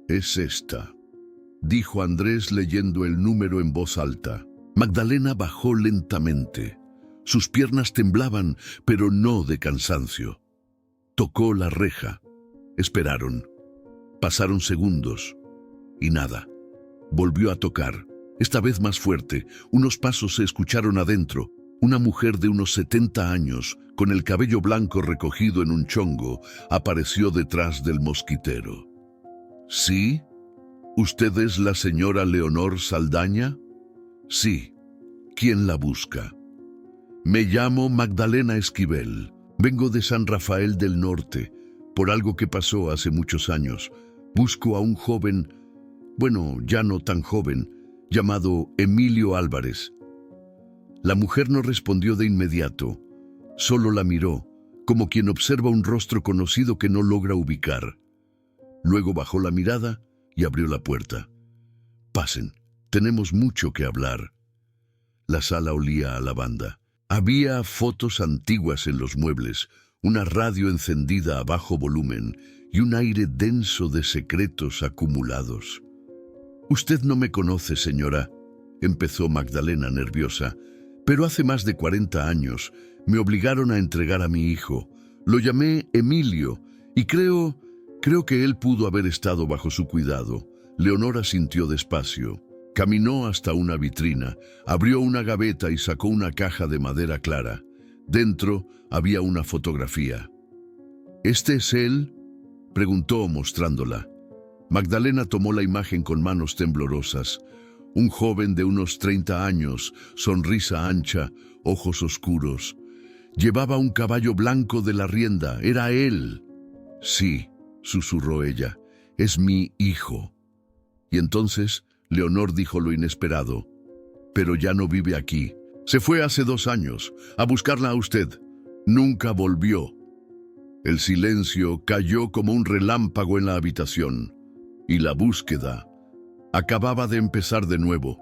«Es esta», dijo Andrés leyendo el número en voz alta. Magdalena bajó lentamente. Sus piernas temblaban, pero no de cansancio. Tocó la reja. Esperaron. Pasaron segundos y nada. Volvió a tocar, esta vez más fuerte. Unos pasos se escucharon adentro. Una mujer de unos 70 años, con el cabello blanco recogido en un chongo, apareció detrás del mosquitero. «¿Sí? ¿Usted es la señora Leonor Saldaña?» «Sí. ¿Quién la busca?» «Me llamo Magdalena Esquivel. Vengo de San Rafael del Norte, por algo que pasó hace muchos años. Busco a un joven, bueno, ya no tan joven, llamado Emilio Álvarez». La mujer no respondió de inmediato. Solo la miró, como quien observa un rostro conocido que no logra ubicar. Luego bajó la mirada y abrió la puerta. «Pasen, tenemos mucho que hablar». La sala olía a lavanda. Había fotos antiguas en los muebles, una radio encendida a bajo volumen y un aire denso de secretos acumulados. «Usted no me conoce, señora», empezó Magdalena nerviosa, «pero hace más de 40 años me obligaron a entregar a mi hijo. Lo llamé Emilio y creo que él pudo haber estado bajo su cuidado». Leonora sintió despacio. Caminó hasta una vitrina, abrió una gaveta y sacó una caja de madera clara. Dentro había una fotografía. «¿Este es él?», preguntó mostrándola. Magdalena tomó la imagen con manos temblorosas. Un joven de unos 30 años, sonrisa ancha, ojos oscuros. Llevaba un caballo blanco de la rienda. «Era él». «Sí», susurró ella, «es mi hijo». Y entonces Leonor dijo lo inesperado. «Pero ya no vive aquí. Se fue hace 2 años, a buscarla a usted. Nunca volvió». El silencio cayó como un relámpago en la habitación. Y la búsqueda acababa de empezar de nuevo.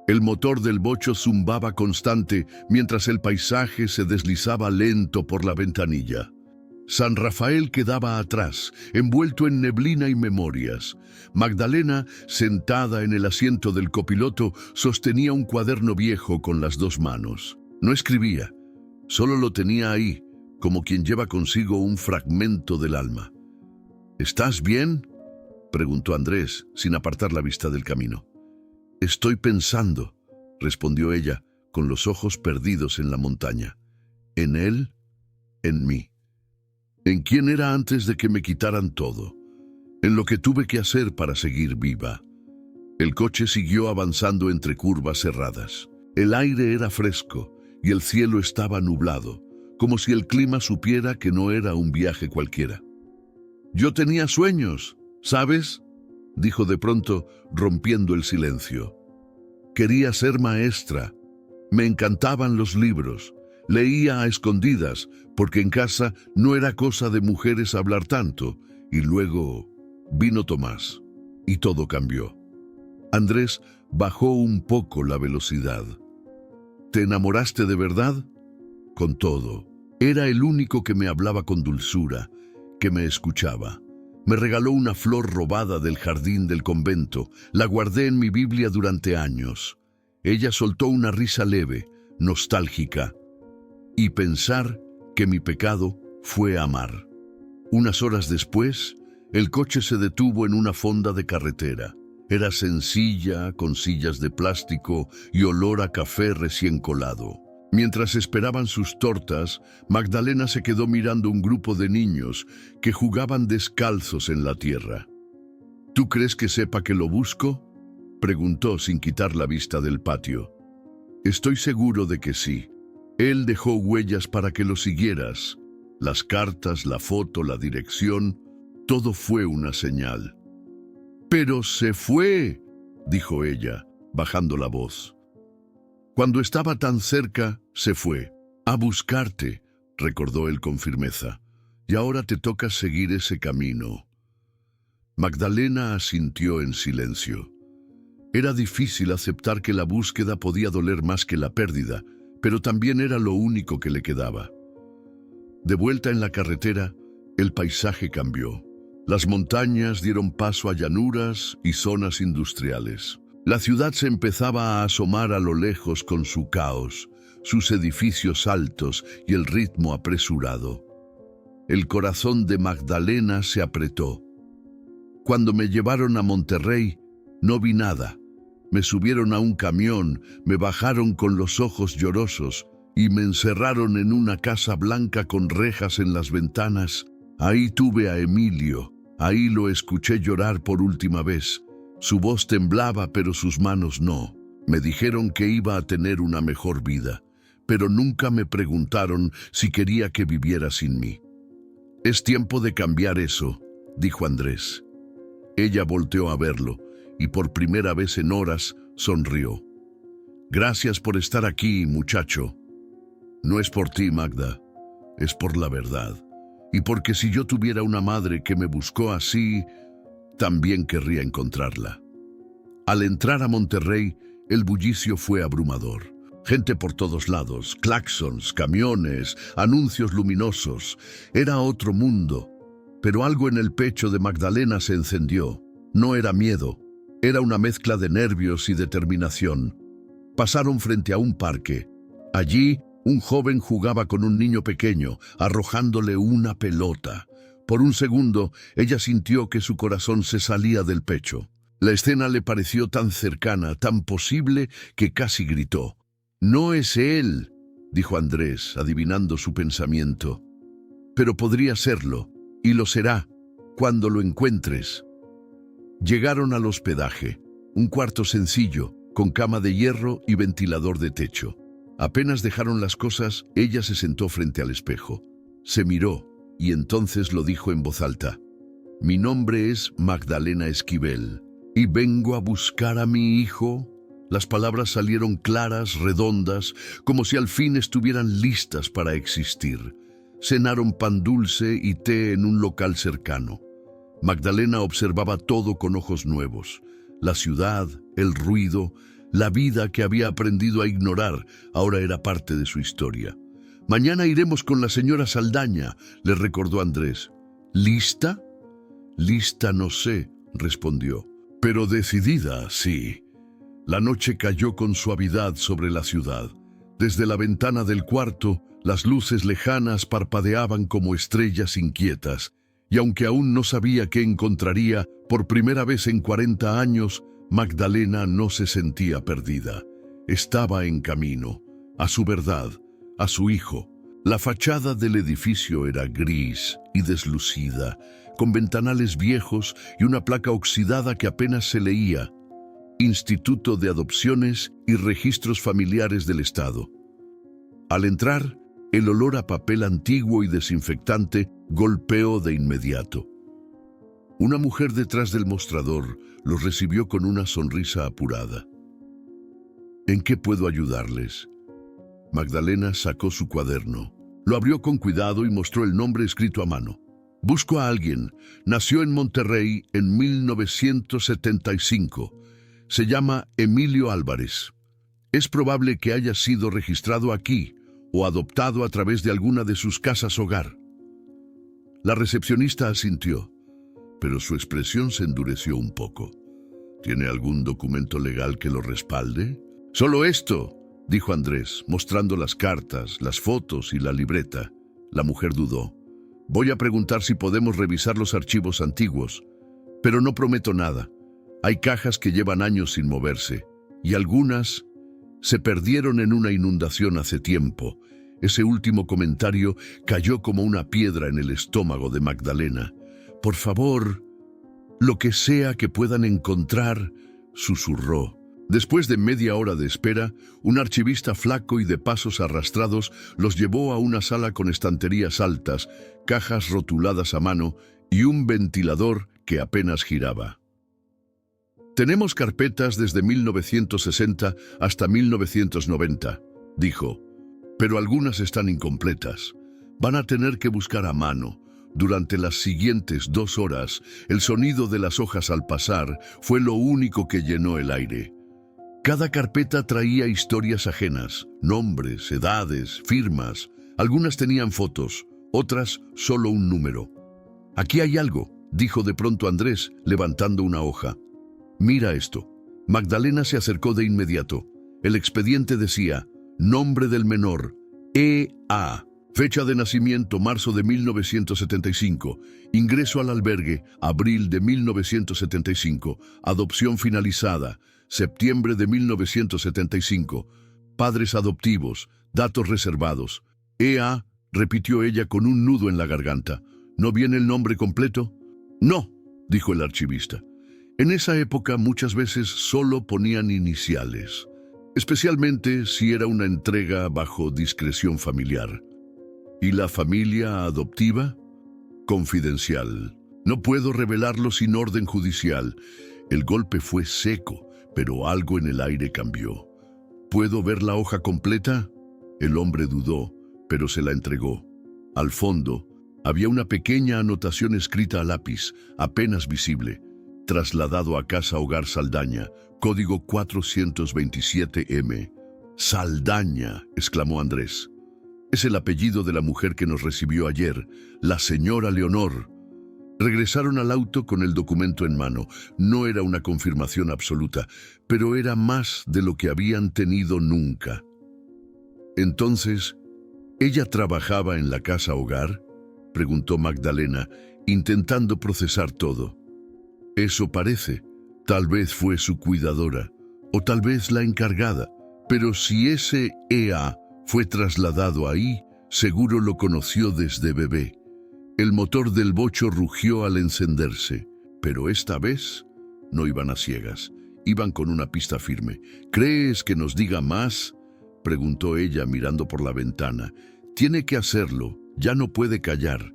El motor del bocho zumbaba constante mientras el paisaje se deslizaba lento por la ventanilla. San Rafael quedaba atrás, envuelto en neblina y memorias. Magdalena, sentada en el asiento del copiloto, sostenía un cuaderno viejo con las 2 manos. No escribía, solo lo tenía ahí, como quien lleva consigo un fragmento del alma. «¿Estás bien?», preguntó Andrés, sin apartar la vista del camino. «Estoy pensando», respondió ella, con los ojos perdidos en la montaña. «En él, en mí. En quién era antes de que me quitaran todo. En lo que tuve que hacer para seguir viva». El coche siguió avanzando entre curvas cerradas. El aire era fresco y el cielo estaba nublado, como si el clima supiera que no era un viaje cualquiera. «Yo tenía sueños, ¿sabes?», dijo de pronto, rompiendo el silencio. «Quería ser maestra. Me encantaban los libros. Leía a escondidas, porque en casa no era cosa de mujeres hablar tanto. Y luego vino Tomás, y todo cambió». Andrés bajó un poco la velocidad. «¿Te enamoraste de verdad?». «Con todo. Era el único que me hablaba con dulzura, que me escuchaba. Me regaló una flor robada del jardín del convento. La guardé en mi Biblia durante años. Ella soltó una risa leve, nostálgica, y pensar que mi pecado fue amar. Unas horas después, el coche se detuvo en una fonda de carretera. Era sencilla, con sillas de plástico y olor a café recién colado. Mientras esperaban sus tortas, Magdalena se quedó mirando un grupo de niños que jugaban descalzos en la tierra. ¿Tú crees que sepa que lo busco?, preguntó sin quitar la vista del patio. Estoy seguro de que sí. Él dejó huellas para que lo siguieras. Las cartas, la foto, la dirección, todo fue una señal. «¡Pero se fue!», dijo ella, bajando la voz. Cuando estaba tan cerca, se fue. «A buscarte», recordó él con firmeza. «Y ahora te toca seguir ese camino». Magdalena asintió en silencio. Era difícil aceptar que la búsqueda podía doler más que la pérdida, pero también era lo único que le quedaba. De vuelta en la carretera, el paisaje cambió. Las montañas dieron paso a llanuras y zonas industriales. La ciudad se empezaba a asomar a lo lejos con su caos, sus edificios altos y el ritmo apresurado. El corazón de Magdalena se apretó. Cuando me llevaron a Monterrey, no vi nada. Me subieron a un camión, me bajaron con los ojos llorosos y me encerraron en una casa blanca con rejas en las ventanas. Ahí tuve a Emilio, ahí lo escuché llorar por última vez. Su voz temblaba, pero sus manos no. Me dijeron que iba a tener una mejor vida, pero nunca me preguntaron si quería que viviera sin mí. «Es tiempo de cambiar eso», dijo Andrés. Ella volteó a verlo y por primera vez en horas sonrió. «Gracias por estar aquí, muchacho. No es por ti, Magda, es por la verdad. Y porque si yo tuviera una madre que me buscó así, también querría encontrarla». Al entrar a Monterrey, el bullicio fue abrumador. Gente por todos lados, claxons, camiones, anuncios luminosos. Era otro mundo. Pero algo en el pecho de Magdalena se encendió. No era miedo, era una mezcla de nervios y determinación. Pasaron frente a un parque. Allí, un joven jugaba con un niño pequeño, arrojándole una pelota. Por un segundo, ella sintió que su corazón se salía del pecho. La escena le pareció tan cercana, tan posible, que casi gritó. «No es él», dijo Andrés, adivinando su pensamiento. «Pero podría serlo, y lo será, cuando lo encuentres». Llegaron al hospedaje, un cuarto sencillo, con cama de hierro y ventilador de techo. Apenas dejaron las cosas, ella se sentó frente al espejo. Se miró, y entonces lo dijo en voz alta. «Mi nombre es Magdalena Esquivel, y vengo a buscar a mi hijo». Las palabras salieron claras, redondas, como si al fin estuvieran listas para existir. Cenaron pan dulce y té en un local cercano. Magdalena observaba todo con ojos nuevos. La ciudad, el ruido, la vida que había aprendido a ignorar, ahora era parte de su historia. «Mañana iremos con la señora Saldaña», le recordó Andrés. «¿Lista?» «Lista no sé», respondió, «pero decidida, sí». La noche cayó con suavidad sobre la ciudad. Desde la ventana del cuarto, las luces lejanas parpadeaban como estrellas inquietas, y aunque aún no sabía qué encontraría, por primera vez en 40 años, Magdalena no se sentía perdida. Estaba en camino, a su verdad, a su hijo. La fachada del edificio era gris y deslucida, con ventanales viejos y una placa oxidada que apenas se leía. Instituto de Adopciones y Registros Familiares del Estado. Al entrar, el olor a papel antiguo y desinfectante golpeó de inmediato. Una mujer detrás del mostrador los recibió con una sonrisa apurada. «¿En qué puedo ayudarles?». Magdalena sacó su cuaderno, lo abrió con cuidado y mostró el nombre escrito a mano. «Busco a alguien. Nació en Monterrey en 1975. Se llama Emilio Álvarez. Es probable que haya sido registrado aquí o adoptado a través de alguna de sus casas hogar». La recepcionista asintió, pero su expresión se endureció un poco. «¿Tiene algún documento legal que lo respalde?». «Solo esto», dijo Andrés, mostrando las cartas, las fotos y la libreta. La mujer dudó. «Voy a preguntar si podemos revisar los archivos antiguos, pero no prometo nada. Hay cajas que llevan años sin moverse, y algunas se perdieron en una inundación hace tiempo». Ese último comentario cayó como una piedra en el estómago de Magdalena. «Por favor, lo que sea que puedan encontrar», susurró. Después de media hora de espera, un archivista flaco y de pasos arrastrados los llevó a una sala con estanterías altas, cajas rotuladas a mano y un ventilador que apenas giraba. «Tenemos carpetas desde 1960 hasta 1990, dijo, «pero algunas están incompletas. Van a tener que buscar a mano». Durante las siguientes 2 horas, el sonido de las hojas al pasar fue lo único que llenó el aire. Cada carpeta traía historias ajenas, nombres, edades, firmas. Algunas tenían fotos, otras solo un número. «Aquí hay algo», dijo de pronto Andrés, levantando una hoja. «Mira esto». Magdalena se acercó de inmediato. El expediente decía: nombre del menor, E.A. Fecha de nacimiento, marzo de 1975. Ingreso al albergue, abril de 1975. Adopción finalizada, septiembre de 1975. Padres adoptivos, datos reservados. E.A., repitió ella con un nudo en la garganta. ¿No viene el nombre completo? No, dijo el archivista. En esa época muchas veces solo ponían iniciales, especialmente si era una entrega bajo discreción familiar. ¿Y la familia adoptiva? Confidencial. No puedo revelarlo sin orden judicial. El golpe fue seco, pero algo en el aire cambió. ¿Puedo ver la hoja completa? El hombre dudó, pero se la entregó. Al fondo, había una pequeña anotación escrita a lápiz, apenas visible. Trasladado a Casa Hogar Saldaña, código 427M. «Saldaña», exclamó Andrés. «Es el apellido de la mujer que nos recibió ayer, la señora Leonor». Regresaron al auto con el documento en mano. No era una confirmación absoluta, pero era más de lo que habían tenido nunca. «Entonces, ¿ella trabajaba en la Casa Hogar?», preguntó Magdalena, intentando procesar todo. «Eso parece. Tal vez fue su cuidadora, o tal vez la encargada. Pero si ese E.A. fue trasladado ahí, seguro lo conoció desde bebé». El motor del bocho rugió al encenderse, pero esta vez no iban a ciegas. Iban con una pista firme. «¿Crees que nos diga más?», preguntó ella mirando por la ventana. «Tiene que hacerlo, ya no puede callar».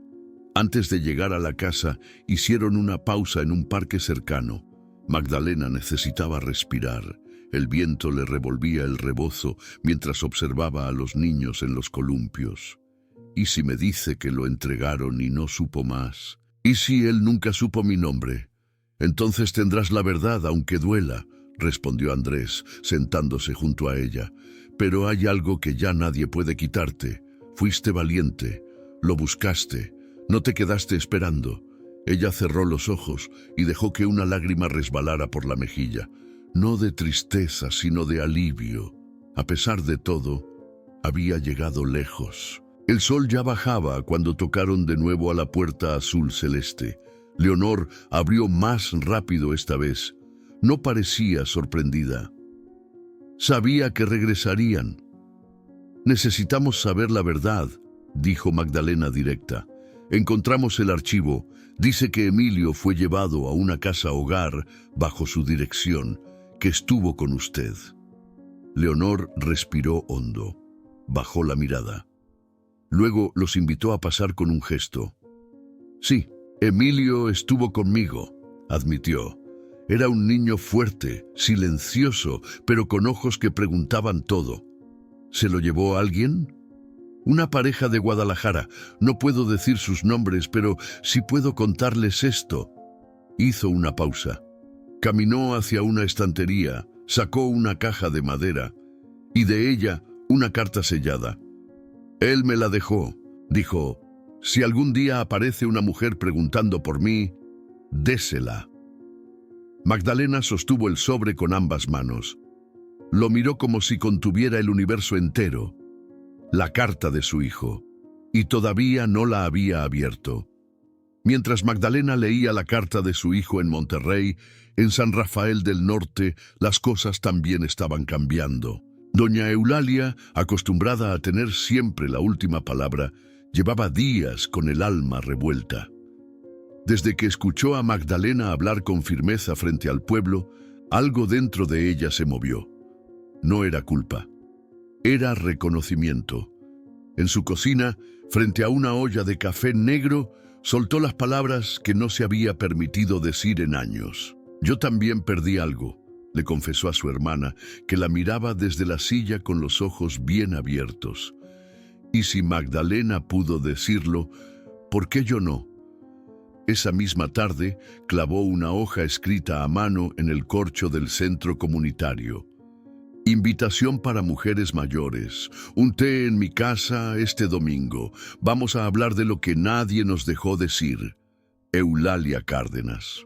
Antes de llegar a la casa, hicieron una pausa en un parque cercano. Magdalena necesitaba respirar. El viento le revolvía el rebozo mientras observaba a los niños en los columpios. «¿Y si me dice que lo entregaron y no supo más? ¿Y si él nunca supo mi nombre? Entonces tendrás la verdad, aunque duela», respondió Andrés, sentándose junto a ella. «Pero hay algo que ya nadie puede quitarte. Fuiste valiente, lo buscaste, no te quedaste esperando». Ella cerró los ojos y dejó que una lágrima resbalara por la mejilla. No de tristeza, sino de alivio. A pesar de todo, había llegado lejos. El sol ya bajaba cuando tocaron de nuevo a la puerta azul celeste. Leonor abrió más rápido esta vez. No parecía sorprendida. Sabía que regresarían. «Necesitamos saber la verdad», dijo Magdalena directa. «Encontramos el archivo. Dice que Emilio fue llevado a una casa hogar bajo su dirección, que estuvo con usted». Leonor respiró hondo. Bajó la mirada. Luego los invitó a pasar con un gesto. «Sí, Emilio estuvo conmigo», admitió. Era un niño fuerte, silencioso, pero con ojos que preguntaban todo. «¿Se lo llevó alguien?» «Una pareja de Guadalajara. No puedo decir sus nombres, pero sí puedo contarles esto». Hizo una pausa. Caminó hacia una estantería, sacó una caja de madera y de ella una carta sellada. «Él me la dejó», dijo. «Si algún día aparece una mujer preguntando por mí, désela». Magdalena sostuvo el sobre con ambas manos. Lo miró como si contuviera el universo entero, la carta de su hijo, y todavía no la había abierto. Mientras Magdalena leía la carta de su hijo en Monterrey, en San Rafael del Norte, las cosas también estaban cambiando. Doña Eulalia, acostumbrada a tener siempre la última palabra, llevaba días con el alma revuelta. Desde que escuchó a Magdalena hablar con firmeza frente al pueblo, algo dentro de ella se movió. No era culpa, era reconocimiento. En su cocina, frente a una olla de café negro, soltó las palabras que no se había permitido decir en años. «Yo también perdí algo», le confesó a su hermana, que la miraba desde la silla con los ojos bien abiertos. Y si Magdalena pudo decirlo, ¿por qué yo no? Esa misma tarde, clavó una hoja escrita a mano en el corcho del centro comunitario. Invitación para mujeres mayores. Un té en mi casa este domingo. Vamos a hablar de lo que nadie nos dejó decir. Eulalia Cárdenas.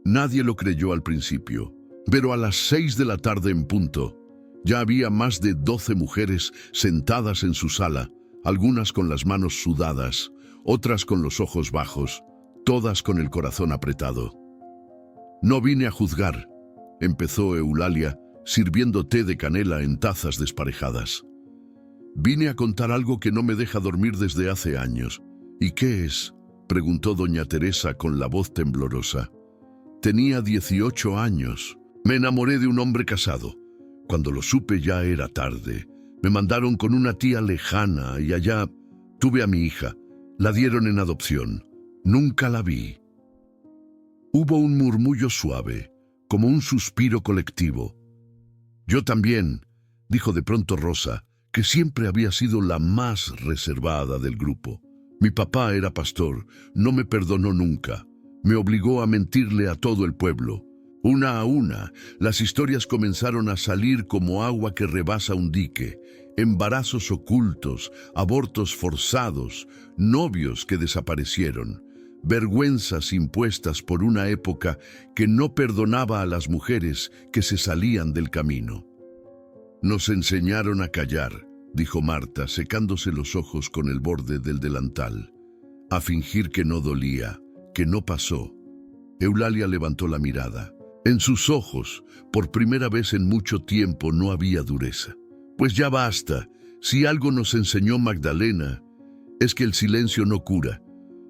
Nadie lo creyó al principio, pero a las 6 de la tarde en punto, ya había más de 12 mujeres sentadas en su sala, algunas con las manos sudadas, otras con los ojos bajos, todas con el corazón apretado. «No vine a juzgar», empezó Eulalia, sirviendo té de canela en tazas desparejadas. «Vine a contar algo que no me deja dormir desde hace años». «¿Y qué es?», preguntó doña Teresa con la voz temblorosa. «Tenía 18 años. Me enamoré de un hombre casado. Cuando lo supe ya era tarde. Me mandaron con una tía lejana y allá tuve a mi hija. La dieron en adopción. Nunca la vi». Hubo un murmullo suave, como un suspiro colectivo. «Yo también», dijo de pronto Rosa, que siempre había sido la más reservada del grupo. «Mi papá era pastor, no me perdonó nunca. Me obligó a mentirle a todo el pueblo. Una a una, las historias comenzaron a salir como agua que rebasa un dique. Embarazos ocultos, abortos forzados, novios que desaparecieron, vergüenzas impuestas por una época que no perdonaba a las mujeres que se salían del camino». «Nos enseñaron a callar», dijo Marta, secándose los ojos con el borde del delantal. «A fingir que no dolía, que no pasó». Eulalia levantó la mirada. En sus ojos, por primera vez en mucho tiempo, no había dureza. «Pues ya basta. Si algo nos enseñó Magdalena, es que el silencio no cura,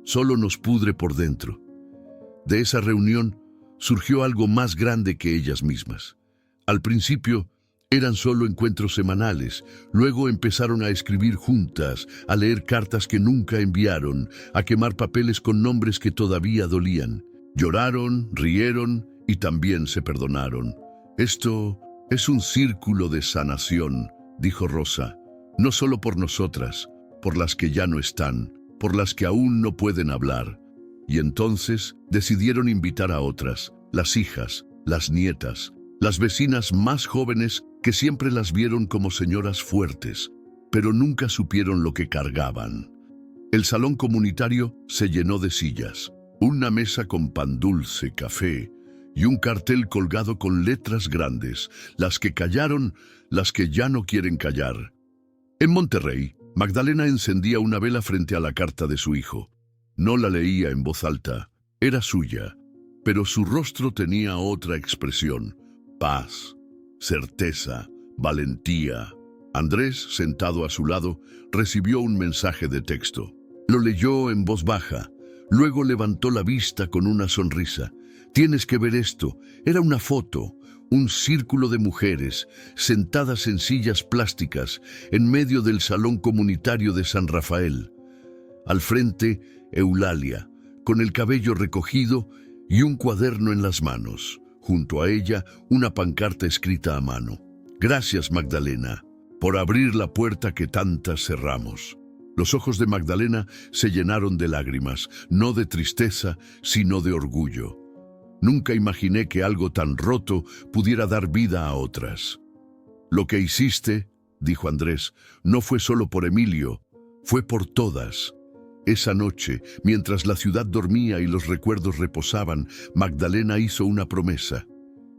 solo nos pudre por dentro». De esa reunión surgió algo más grande que ellas mismas. Al principio eran solo encuentros semanales, luego empezaron a escribir juntas, a leer cartas que nunca enviaron, a quemar papeles con nombres que todavía dolían. Lloraron, rieron y también se perdonaron. «Esto es un círculo de sanación», dijo Rosa, «no solo por nosotras, por las que ya no están, por las que aún no pueden hablar». Y entonces decidieron invitar a otras, las hijas, las nietas, las vecinas más jóvenes que siempre las vieron como señoras fuertes, pero nunca supieron lo que cargaban. El salón comunitario se llenó de sillas, una mesa con pan dulce, café y un cartel colgado con letras grandes: «Las que callaron, las que ya no quieren callar». En Monterrey, Magdalena encendía una vela frente a la carta de su hijo. No la leía en voz alta, era suya, pero su rostro tenía otra expresión: paz, certeza, valentía. Andrés, sentado a su lado, recibió un mensaje de texto. Lo leyó en voz baja, luego levantó la vista con una sonrisa. «Tienes que ver esto». Era una foto, un círculo de mujeres, sentadas en sillas plásticas, en medio del salón comunitario de San Rafael. Al frente, Eulalia, con el cabello recogido y un cuaderno en las manos. Junto a ella, una pancarta escrita a mano: «Gracias, Magdalena, por abrir la puerta que tantas cerramos». Los ojos de Magdalena se llenaron de lágrimas, no de tristeza, sino de orgullo. «Nunca imaginé que algo tan roto pudiera dar vida a otras». «Lo que hiciste», dijo Andrés, «no fue solo por Emilio, fue por todas». Esa noche, mientras la ciudad dormía y los recuerdos reposaban, Magdalena hizo una promesa.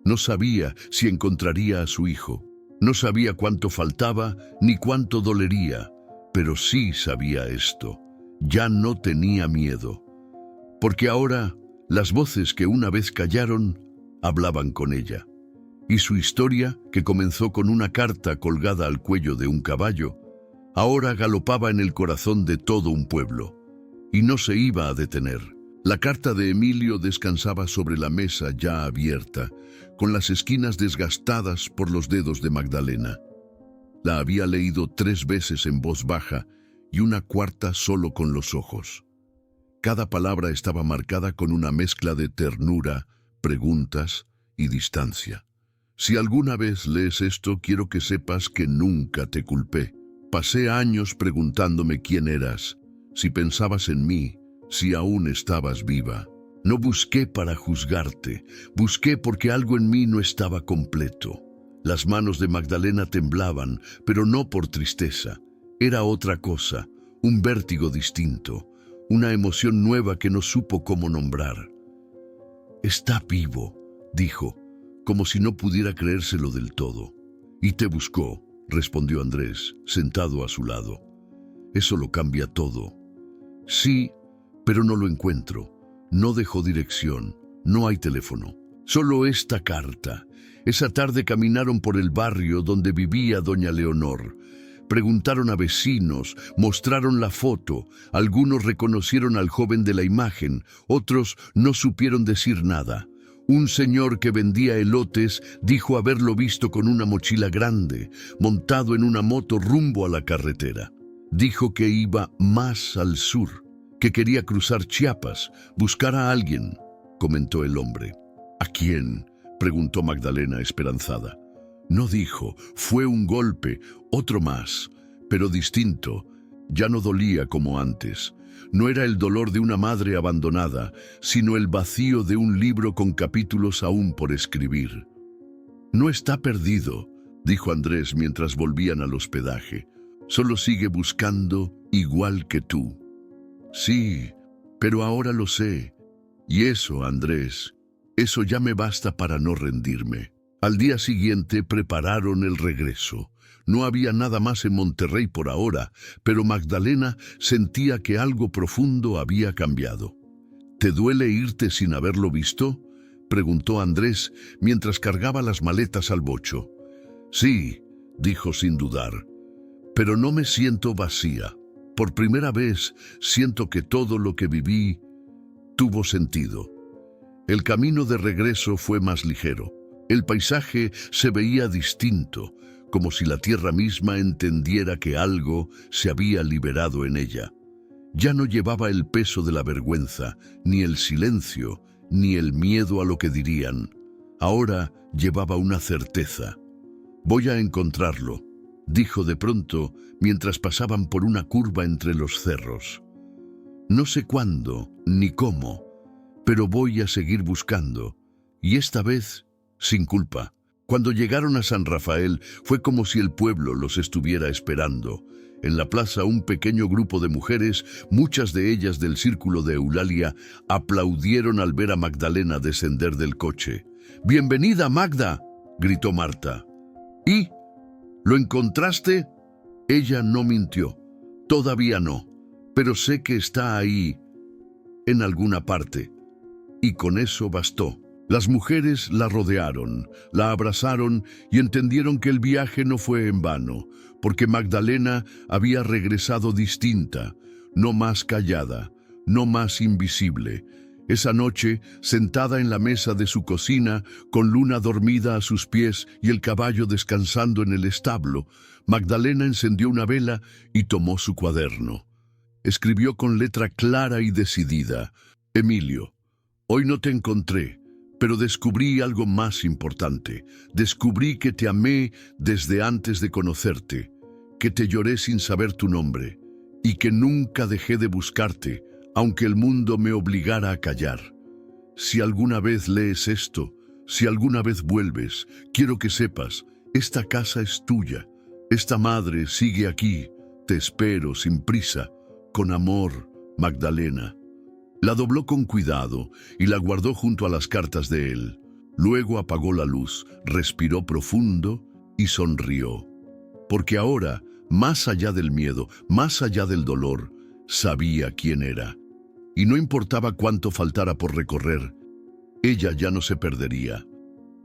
No sabía si encontraría a su hijo, No sabía cuánto faltaba ni cuánto dolería, pero sí sabía esto: ya no tenía miedo, porque ahora las voces que una vez callaron hablaban con ella. Y su historia, que comenzó con una carta colgada al cuello de un caballo, ahora galopaba en el corazón de todo un pueblo, y no se iba a detener. La carta de Emilio descansaba sobre la mesa ya abierta, con las esquinas desgastadas por los dedos de Magdalena. La había leído 3 veces en voz baja y una cuarta solo con los ojos. Cada palabra estaba marcada con una mezcla de ternura, preguntas y distancia. Si alguna vez lees esto, quiero que sepas que nunca te culpé. Pasé años preguntándome quién eras, si pensabas en mí, si aún estabas viva. No busqué para juzgarte, busqué porque algo en mí no estaba completo. Las manos de Magdalena temblaban, pero no por tristeza. Era otra cosa, un vértigo distinto, una emoción nueva que no supo cómo nombrar. «Está vivo», dijo, como si no pudiera creérselo del todo. «Y te buscó», respondió Andrés, sentado a su lado. «Eso lo cambia todo». «Sí, pero no lo encuentro. No dejó dirección, no hay teléfono. Solo esta carta». Esa tarde caminaron por el barrio donde vivía doña Leonor. Preguntaron a vecinos, mostraron la foto. Algunos reconocieron al joven de la imagen, otros no supieron decir nada. Un señor que vendía elotes dijo haberlo visto con una mochila grande, montado en una moto rumbo a la carretera. Dijo que iba más al sur, que quería cruzar Chiapas, buscar a alguien, comentó el hombre. ¿A quién?, preguntó Magdalena esperanzada. No dijo, fue un golpe, otro más, pero distinto. Ya no dolía como antes. No era el dolor de una madre abandonada, sino el vacío de un libro con capítulos aún por escribir. «No está perdido», dijo Andrés mientras volvían al hospedaje. «Solo sigue buscando igual que tú». «Sí, pero ahora lo sé. Y eso, Andrés, eso ya me basta para no rendirme». Al día siguiente prepararon el regreso. No había nada más en Monterrey por ahora, pero Magdalena sentía que algo profundo había cambiado. «¿Te duele irte sin haberlo visto?», preguntó Andrés mientras cargaba las maletas al bocho. «Sí», dijo sin dudar, «pero no me siento vacía. Por primera vez siento que todo lo que viví tuvo sentido». El camino de regreso fue más ligero. El paisaje se veía distinto, como si la tierra misma entendiera que algo se había liberado en ella. Ya no llevaba el peso de la vergüenza, ni el silencio, ni el miedo a lo que dirían. Ahora llevaba una certeza. «Voy a encontrarlo», dijo de pronto mientras pasaban por una curva entre los cerros. «No sé cuándo ni cómo, pero voy a seguir buscando, y esta vez sin culpa». Cuando llegaron a San Rafael fue como si el pueblo los estuviera esperando. En la plaza un pequeño grupo de mujeres, muchas de ellas del círculo de Eulalia, aplaudieron al ver a Magdalena descender del coche. «¡Bienvenida, Magda!», gritó Marta. «¿Y? ¿Lo encontraste?». Ella no mintió. «Todavía no, pero sé que está ahí, en alguna parte». Y con eso bastó. Las mujeres la rodearon, la abrazaron y entendieron que el viaje no fue en vano, porque Magdalena había regresado distinta, no más callada, no más invisible. Esa noche, sentada en la mesa de su cocina, con Luna dormida a sus pies y el caballo descansando en el establo, Magdalena encendió una vela y tomó su cuaderno. Escribió con letra clara y decidida: «Emilio, hoy no te encontré, pero descubrí algo más importante. Descubrí que te amé desde antes de conocerte, que te lloré sin saber tu nombre, y que nunca dejé de buscarte, aunque el mundo me obligara a callar. Si alguna vez lees esto, si alguna vez vuelves, quiero que sepas, esta casa es tuya. Esta madre sigue aquí. Te espero sin prisa. Con amor, Magdalena». La dobló con cuidado y la guardó junto a las cartas de él. Luego apagó la luz, respiró profundo y sonrió, porque ahora, más allá del miedo, más allá del dolor, sabía quién era. Y no importaba cuánto faltara por recorrer, ella ya no se perdería.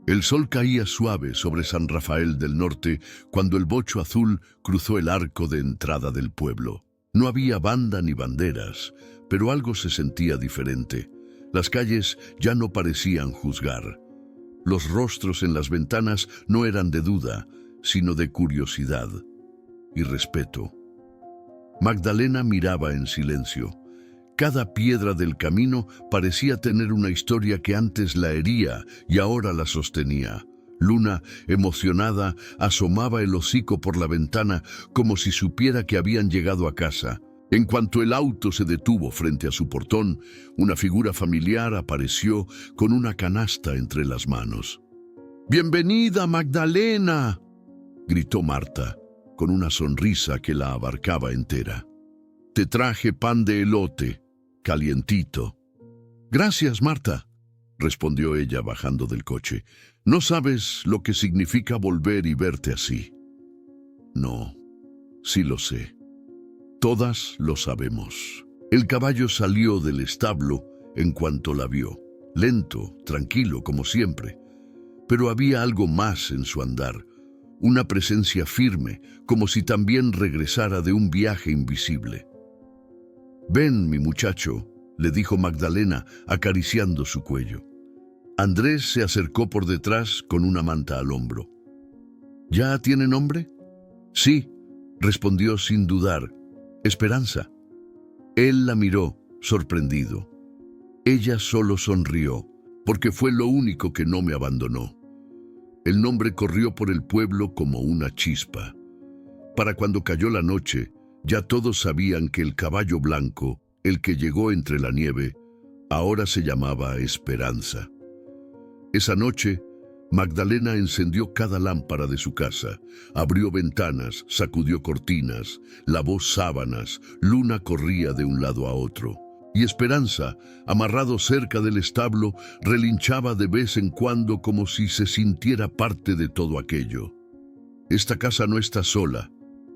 El sol caía suave sobre San Rafael del Norte cuando el bocho azul cruzó el arco de entrada del pueblo. No había banda ni banderas, pero algo se sentía diferente. Las calles ya no parecían juzgar. Los rostros en las ventanas no eran de duda, sino de curiosidad y respeto. Magdalena miraba en silencio. Cada piedra del camino parecía tener una historia que antes la hería y ahora la sostenía. Luna, emocionada, asomaba el hocico por la ventana como si supiera que habían llegado a casa. En cuanto el auto se detuvo frente a su portón, una figura familiar apareció con una canasta entre las manos. «¡Bienvenida, Magdalena!», gritó Marta, con una sonrisa que la abarcaba entera. «Te traje pan de elote, calientito». «Gracias, Marta», respondió ella bajando del coche. «No sabes lo que significa volver y verte así». «No, sí lo sé. Todas lo sabemos». El caballo salió del establo en cuanto la vio, lento, tranquilo como siempre. Pero había algo más en su andar, una presencia firme, como si también regresara de un viaje invisible. «Ven, mi muchacho», le dijo Magdalena, acariciando su cuello. Andrés se acercó por detrás con una manta al hombro. «¿Ya tiene nombre?» «Sí», respondió sin dudar. «Esperanza». Él la miró, sorprendido. Ella solo sonrió, porque fue lo único que no me abandonó. El nombre corrió por el pueblo como una chispa. Para cuando cayó la noche, ya todos sabían que el caballo blanco, el que llegó entre la nieve, ahora se llamaba Esperanza. Esa noche, Magdalena encendió cada lámpara de su casa, abrió ventanas, sacudió cortinas, lavó sábanas, Luna corría de un lado a otro. Y Esperanza, amarrado cerca del establo, relinchaba de vez en cuando como si se sintiera parte de todo aquello. «Esta casa no está sola»,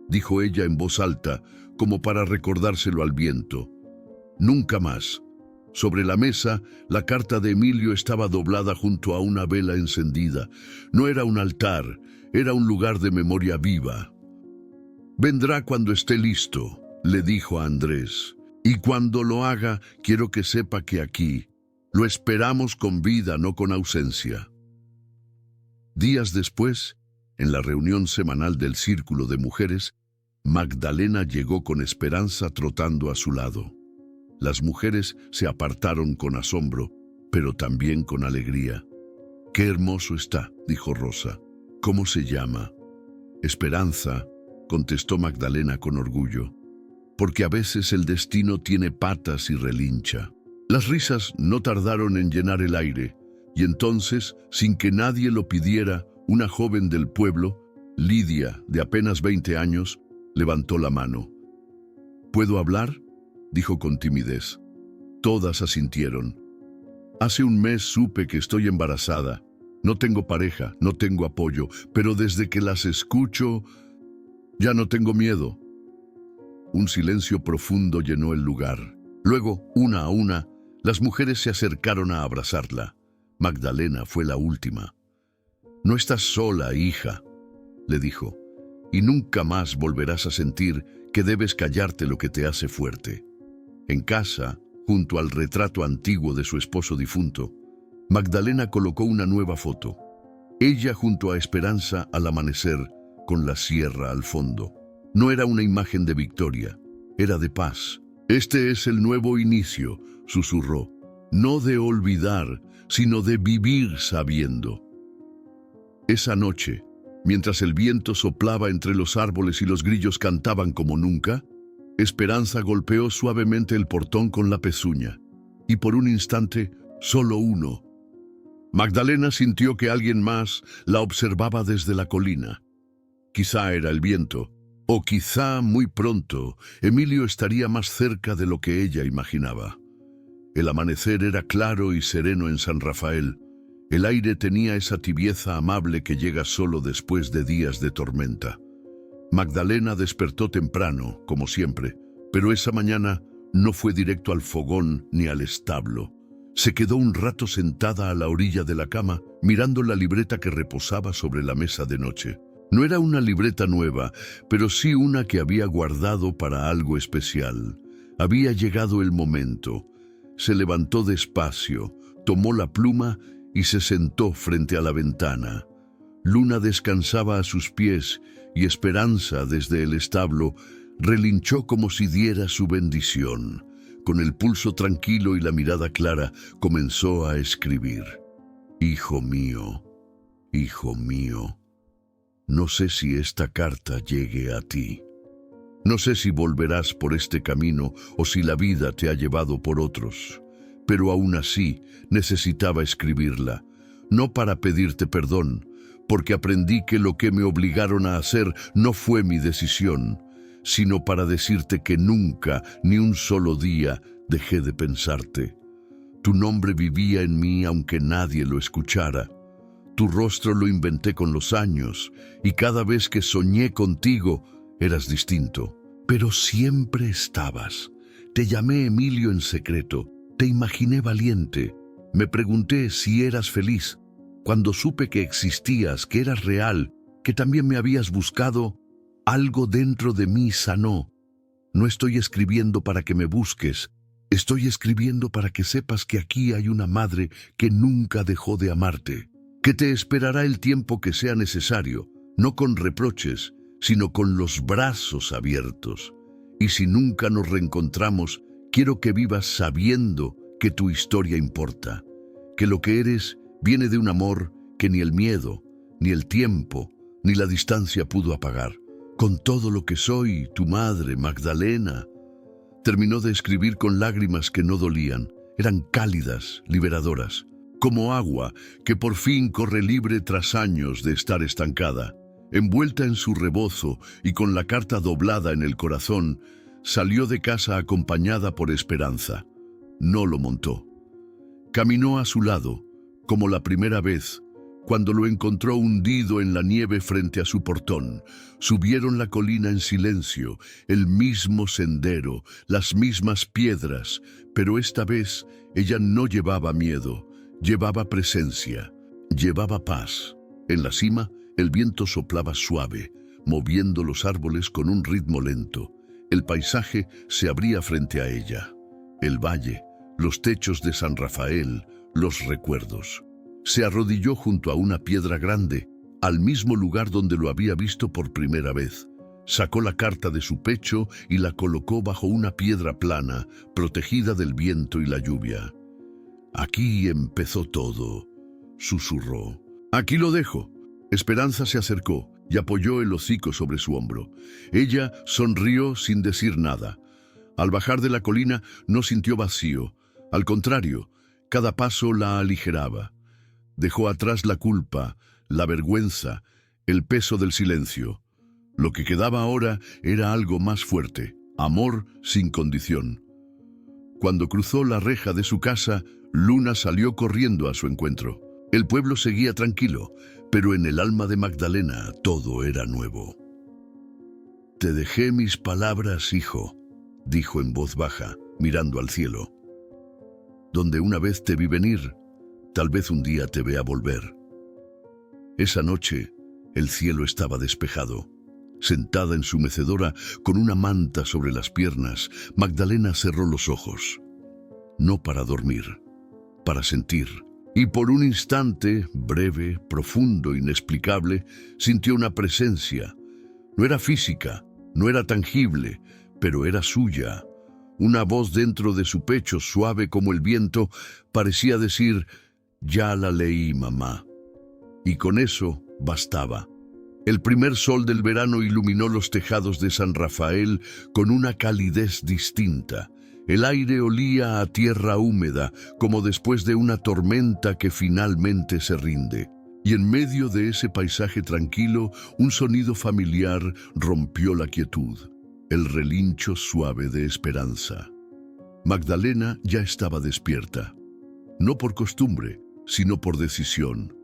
dijo ella en voz alta, como para recordárselo al viento. «Nunca más». Sobre la mesa, la carta de Emilio estaba doblada junto a una vela encendida. No era un altar, era un lugar de memoria viva. «Vendrá cuando esté listo», le dijo a Andrés. «Y cuando lo haga, quiero que sepa que aquí lo esperamos con vida, no con ausencia». Días después, en la reunión semanal del Círculo de Mujeres, Magdalena llegó con Esperanza trotando a su lado. Las mujeres se apartaron con asombro, pero también con alegría. «Qué hermoso está», dijo Rosa. «¿Cómo se llama?» «Esperanza», contestó Magdalena con orgullo. «Porque a veces el destino tiene patas y relincha». Las risas no tardaron en llenar el aire, y entonces, sin que nadie lo pidiera, una joven del pueblo, Lidia, de apenas 20 años, levantó la mano. «¿Puedo hablar?», dijo con timidez. Todas asintieron. «Hace un mes supe que estoy embarazada. No tengo pareja, no tengo apoyo, pero desde que las escucho, ya no tengo miedo». Un silencio profundo llenó el lugar. Luego, una a una, las mujeres se acercaron a abrazarla. Magdalena fue la última. «No estás sola, hija», le dijo, «y nunca más volverás a sentir que debes callarte lo que te hace fuerte». En casa, junto al retrato antiguo de su esposo difunto, Magdalena colocó una nueva foto. Ella junto a Esperanza al amanecer, con la sierra al fondo. No era una imagen de victoria, era de paz. «Este es el nuevo inicio», susurró. «No de olvidar, sino de vivir sabiendo». Esa noche, mientras el viento soplaba entre los árboles y los grillos cantaban como nunca, Esperanza golpeó suavemente el portón con la pezuña, y por un instante, solo uno. Magdalena sintió que alguien más la observaba desde la colina. Quizá era el viento, o quizá muy pronto Emilio estaría más cerca de lo que ella imaginaba. El amanecer era claro y sereno en San Rafael, El aire tenía esa tibieza amable que llega solo después de días de tormenta. Magdalena despertó temprano, como siempre, pero esa mañana no fue directo al fogón ni al establo. Se quedó un rato sentada a la orilla de la cama, mirando la libreta que reposaba sobre la mesa de noche. No era una libreta nueva, pero sí una que había guardado para algo especial. Había llegado el momento. Se levantó despacio, tomó la pluma y se sentó frente a la ventana. Luna descansaba a sus pies y Esperanza, desde el establo, relinchó como si diera su bendición. Con el pulso tranquilo y la mirada clara, comenzó a escribir. Hijo mío, no sé si esta carta llegue a ti. No sé si volverás por este camino o si la vida te ha llevado por otros. Pero aún así necesitaba escribirla, no para pedirte perdón, porque aprendí que lo que me obligaron a hacer no fue mi decisión, sino para decirte que nunca, ni un solo día, dejé de pensarte. Tu nombre vivía en mí aunque nadie lo escuchara. Tu rostro lo inventé con los años, y cada vez que soñé contigo, eras distinto. Pero siempre estabas. Te llamé Emilio en secreto, te imaginé valiente. Me pregunté si eras feliz. Cuando supe que existías, que eras real, que también me habías buscado, algo dentro de mí sanó. No estoy escribiendo para que me busques, estoy escribiendo para que sepas que aquí hay una madre que nunca dejó de amarte, que te esperará el tiempo que sea necesario, no con reproches, sino con los brazos abiertos. Y si nunca nos reencontramos, quiero que vivas sabiendo que tu historia importa, que lo que eres viene de un amor que ni el miedo, ni el tiempo, ni la distancia pudo apagar. Con todo lo que soy, tu madre, Magdalena. Terminó de escribir con lágrimas que no dolían, eran cálidas, liberadoras, como agua que por fin corre libre tras años de estar estancada. Envuelta en su rebozo y con la carta doblada en el corazón, salió de casa acompañada por Esperanza. No lo montó. Caminó a su lado, como la primera vez, cuando lo encontró hundido en la nieve frente a su portón. Subieron la colina en silencio, el mismo sendero, las mismas piedras, pero esta vez ella no llevaba miedo, llevaba presencia, llevaba paz. En la cima, el viento soplaba suave, moviendo los árboles con un ritmo lento. El paisaje se abría frente a ella. El valle, los techos de San Rafael, los recuerdos. Se arrodilló junto a una piedra grande, al mismo lugar donde lo había visto por primera vez. Sacó la carta de su pecho y la colocó bajo una piedra plana, protegida del viento y la lluvia. Aquí empezó todo, susurró. Aquí lo dejo. Esperanza se acercó y apoyó el hocico sobre su hombro. Ella sonrió sin decir nada. Al bajar de la colina no sintió vacío. Al contrario, cada paso la aligeraba. Dejó atrás la culpa, la vergüenza, el peso del silencio. Lo que quedaba ahora era algo más fuerte, amor sin condición. Cuando cruzó la reja de su casa, Luna salió corriendo a su encuentro. El pueblo seguía tranquilo, pero en el alma de Magdalena todo era nuevo. «Te dejé mis palabras, hijo», dijo en voz baja, mirando al cielo. «Donde una vez te vi venir, tal vez un día te vea volver». Esa noche, el cielo estaba despejado. Sentada en su mecedora, con una manta sobre las piernas, Magdalena cerró los ojos. No para dormir, para sentir. Y por un instante, breve, profundo, inexplicable, sintió una presencia. No era física, no era tangible, pero era suya. Una voz dentro de su pecho, suave como el viento, parecía decir: «Ya la leí, mamá». Y con eso bastaba. El primer sol del verano iluminó los tejados de San Rafael con una calidez distinta. El aire olía a tierra húmeda, como después de una tormenta que finalmente se rinde. Y en medio de ese paisaje tranquilo, un sonido familiar rompió la quietud, el relincho suave de Esperanza. Magdalena ya estaba despierta. No por costumbre, sino por decisión.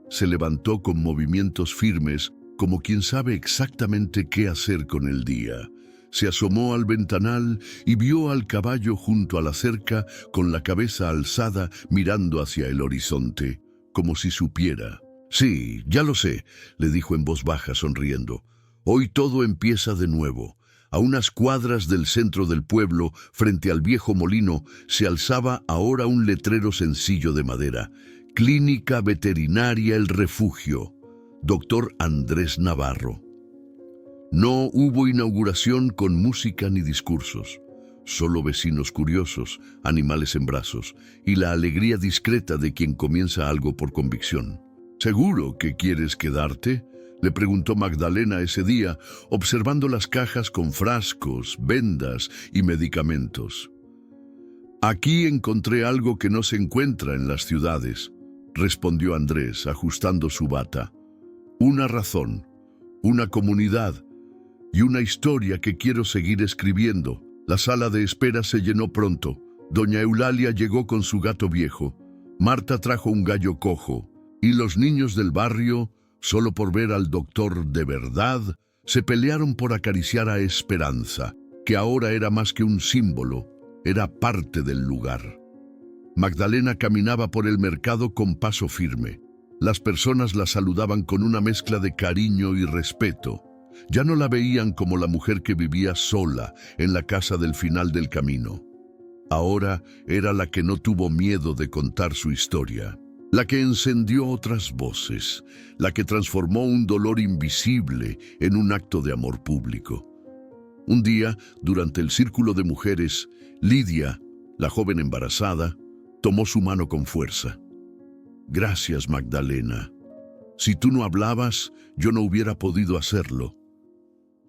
Se levantó con movimientos firmes, como quien sabe exactamente qué hacer con el día. Se asomó al ventanal y vio al caballo junto a la cerca, con la cabeza alzada, mirando hacia el horizonte, como si supiera. «Sí, ya lo sé», le dijo en voz baja, sonriendo. «Hoy todo empieza de nuevo». A unas cuadras del centro del pueblo, frente al viejo molino, se alzaba ahora un letrero sencillo de madera. «Clínica Veterinaria El Refugio. Dr. Andrés Navarro». No hubo inauguración con música ni discursos. Solo vecinos curiosos, animales en brazos y la alegría discreta de quien comienza algo por convicción. «¿Seguro que quieres quedarte?», le preguntó Magdalena ese día, observando las cajas con frascos, vendas y medicamentos. «Aquí encontré algo que no se encuentra en las ciudades», respondió Andrés, ajustando su bata. «Una razón, una comunidad y una historia que quiero seguir escribiendo». La sala de espera se llenó pronto. Doña Eulalia llegó con su gato viejo. Marta trajo un gallo cojo. Y los niños del barrio, solo por ver al doctor de verdad, se pelearon por acariciar a Esperanza, que ahora era más que un símbolo, era parte del lugar. Magdalena caminaba por el mercado con paso firme. Las personas la saludaban con una mezcla de cariño y respeto. Ya no la veían como la mujer que vivía sola en la casa del final del camino. Ahora era la que no tuvo miedo de contar su historia, la que encendió otras voces, la que transformó un dolor invisible en un acto de amor público. Un día, durante el círculo de mujeres, Lidia, la joven embarazada, tomó su mano con fuerza. «Gracias, Magdalena. Si tú no hablabas, yo no hubiera podido hacerlo».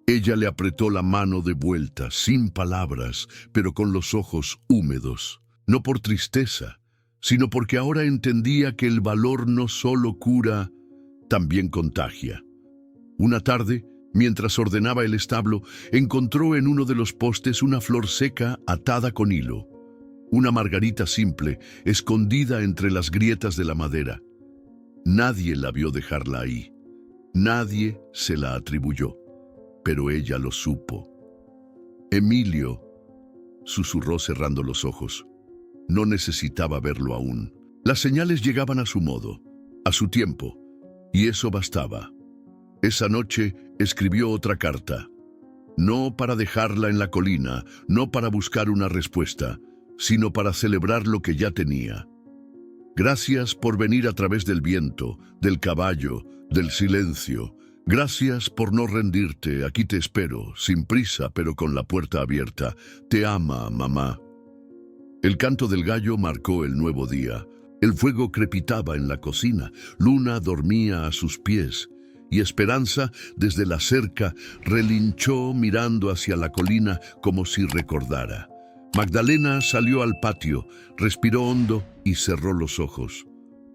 Ella le apretó la mano de vuelta, sin palabras, pero con los ojos húmedos, no por tristeza, sino porque ahora entendía que el valor no solo cura, también contagia. Una tarde, mientras ordenaba el establo, encontró en uno de los postes una flor seca atada con hilo, una margarita simple, escondida entre las grietas de la madera. Nadie la vio dejarla ahí, nadie se la atribuyó, pero ella lo supo. «Emilio», susurró cerrando los ojos. No necesitaba verlo aún. Las señales llegaban a su modo, a su tiempo, y eso bastaba. Esa noche escribió otra carta. No para dejarla en la colina, no para buscar una respuesta, sino para celebrar lo que ya tenía. «Gracias por venir a través del viento, del caballo, del silencio. Gracias por no rendirte, aquí te espero, sin prisa pero con la puerta abierta. Te ama, mamá». El canto del gallo marcó el nuevo día. El fuego crepitaba en la cocina, Luna dormía a sus pies, y Esperanza, desde la cerca, relinchó mirando hacia la colina como si recordara. Magdalena salió al patio, respiró hondo y cerró los ojos.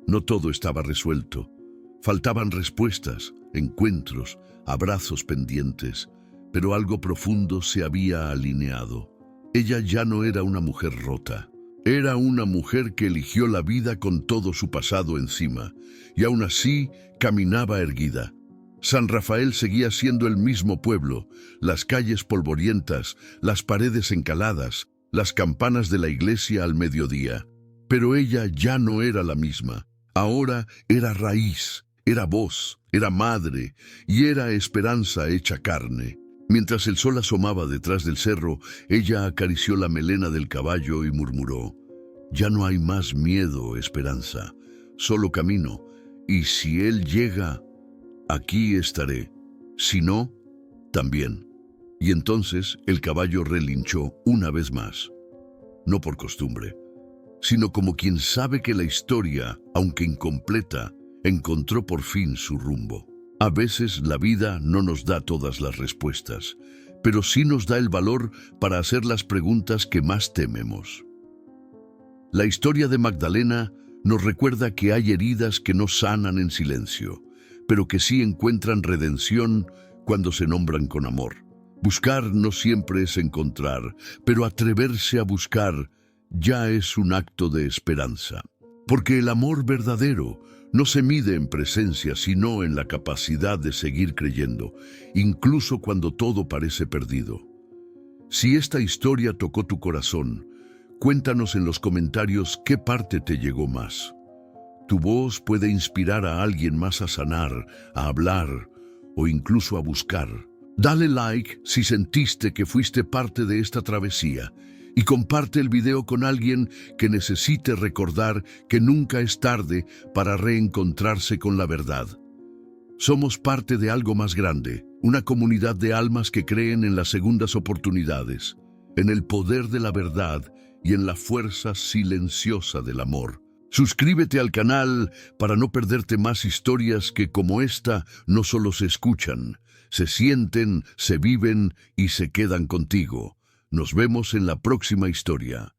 No todo estaba resuelto. Faltaban respuestas, encuentros, abrazos pendientes, pero algo profundo se había alineado. Ella ya no era una mujer rota. Era una mujer que eligió la vida con todo su pasado encima, y aún así caminaba erguida. San Rafael seguía siendo el mismo pueblo, las calles polvorientas, las paredes encaladas, las campanas de la iglesia al mediodía. Pero ella ya no era la misma. Ahora era raíz, era voz, era madre y era esperanza hecha carne. Mientras el sol asomaba detrás del cerro, ella acarició la melena del caballo y murmuró: «Ya no hay más miedo, Esperanza, solo camino, y si él llega, aquí estaré. Si no, también». Y entonces el caballo relinchó una vez más, no por costumbre, sino como quien sabe que la historia, aunque incompleta, encontró por fin su rumbo. A veces la vida no nos da todas las respuestas, pero sí nos da el valor para hacer las preguntas que más tememos. La historia de Magdalena nos recuerda que hay heridas que no sanan en silencio, pero que sí encuentran redención cuando se nombran con amor. Buscar no siempre es encontrar, pero atreverse a buscar ya es un acto de esperanza. Porque el amor verdadero no se mide en presencia, sino en la capacidad de seguir creyendo, incluso cuando todo parece perdido. Si esta historia tocó tu corazón, cuéntanos en los comentarios qué parte te llegó más. Tu voz puede inspirar a alguien más a sanar, a hablar o incluso a buscar. Dale like si sentiste que fuiste parte de esta travesía y comparte el video con alguien que necesite recordar que nunca es tarde para reencontrarse con la verdad. Somos parte de algo más grande, una comunidad de almas que creen en las segundas oportunidades, en el poder de la verdad y en la fuerza silenciosa del amor. Suscríbete al canal para no perderte más historias que, como esta, no solo se escuchan, se sienten, se viven y se quedan contigo. Nos vemos en la próxima historia.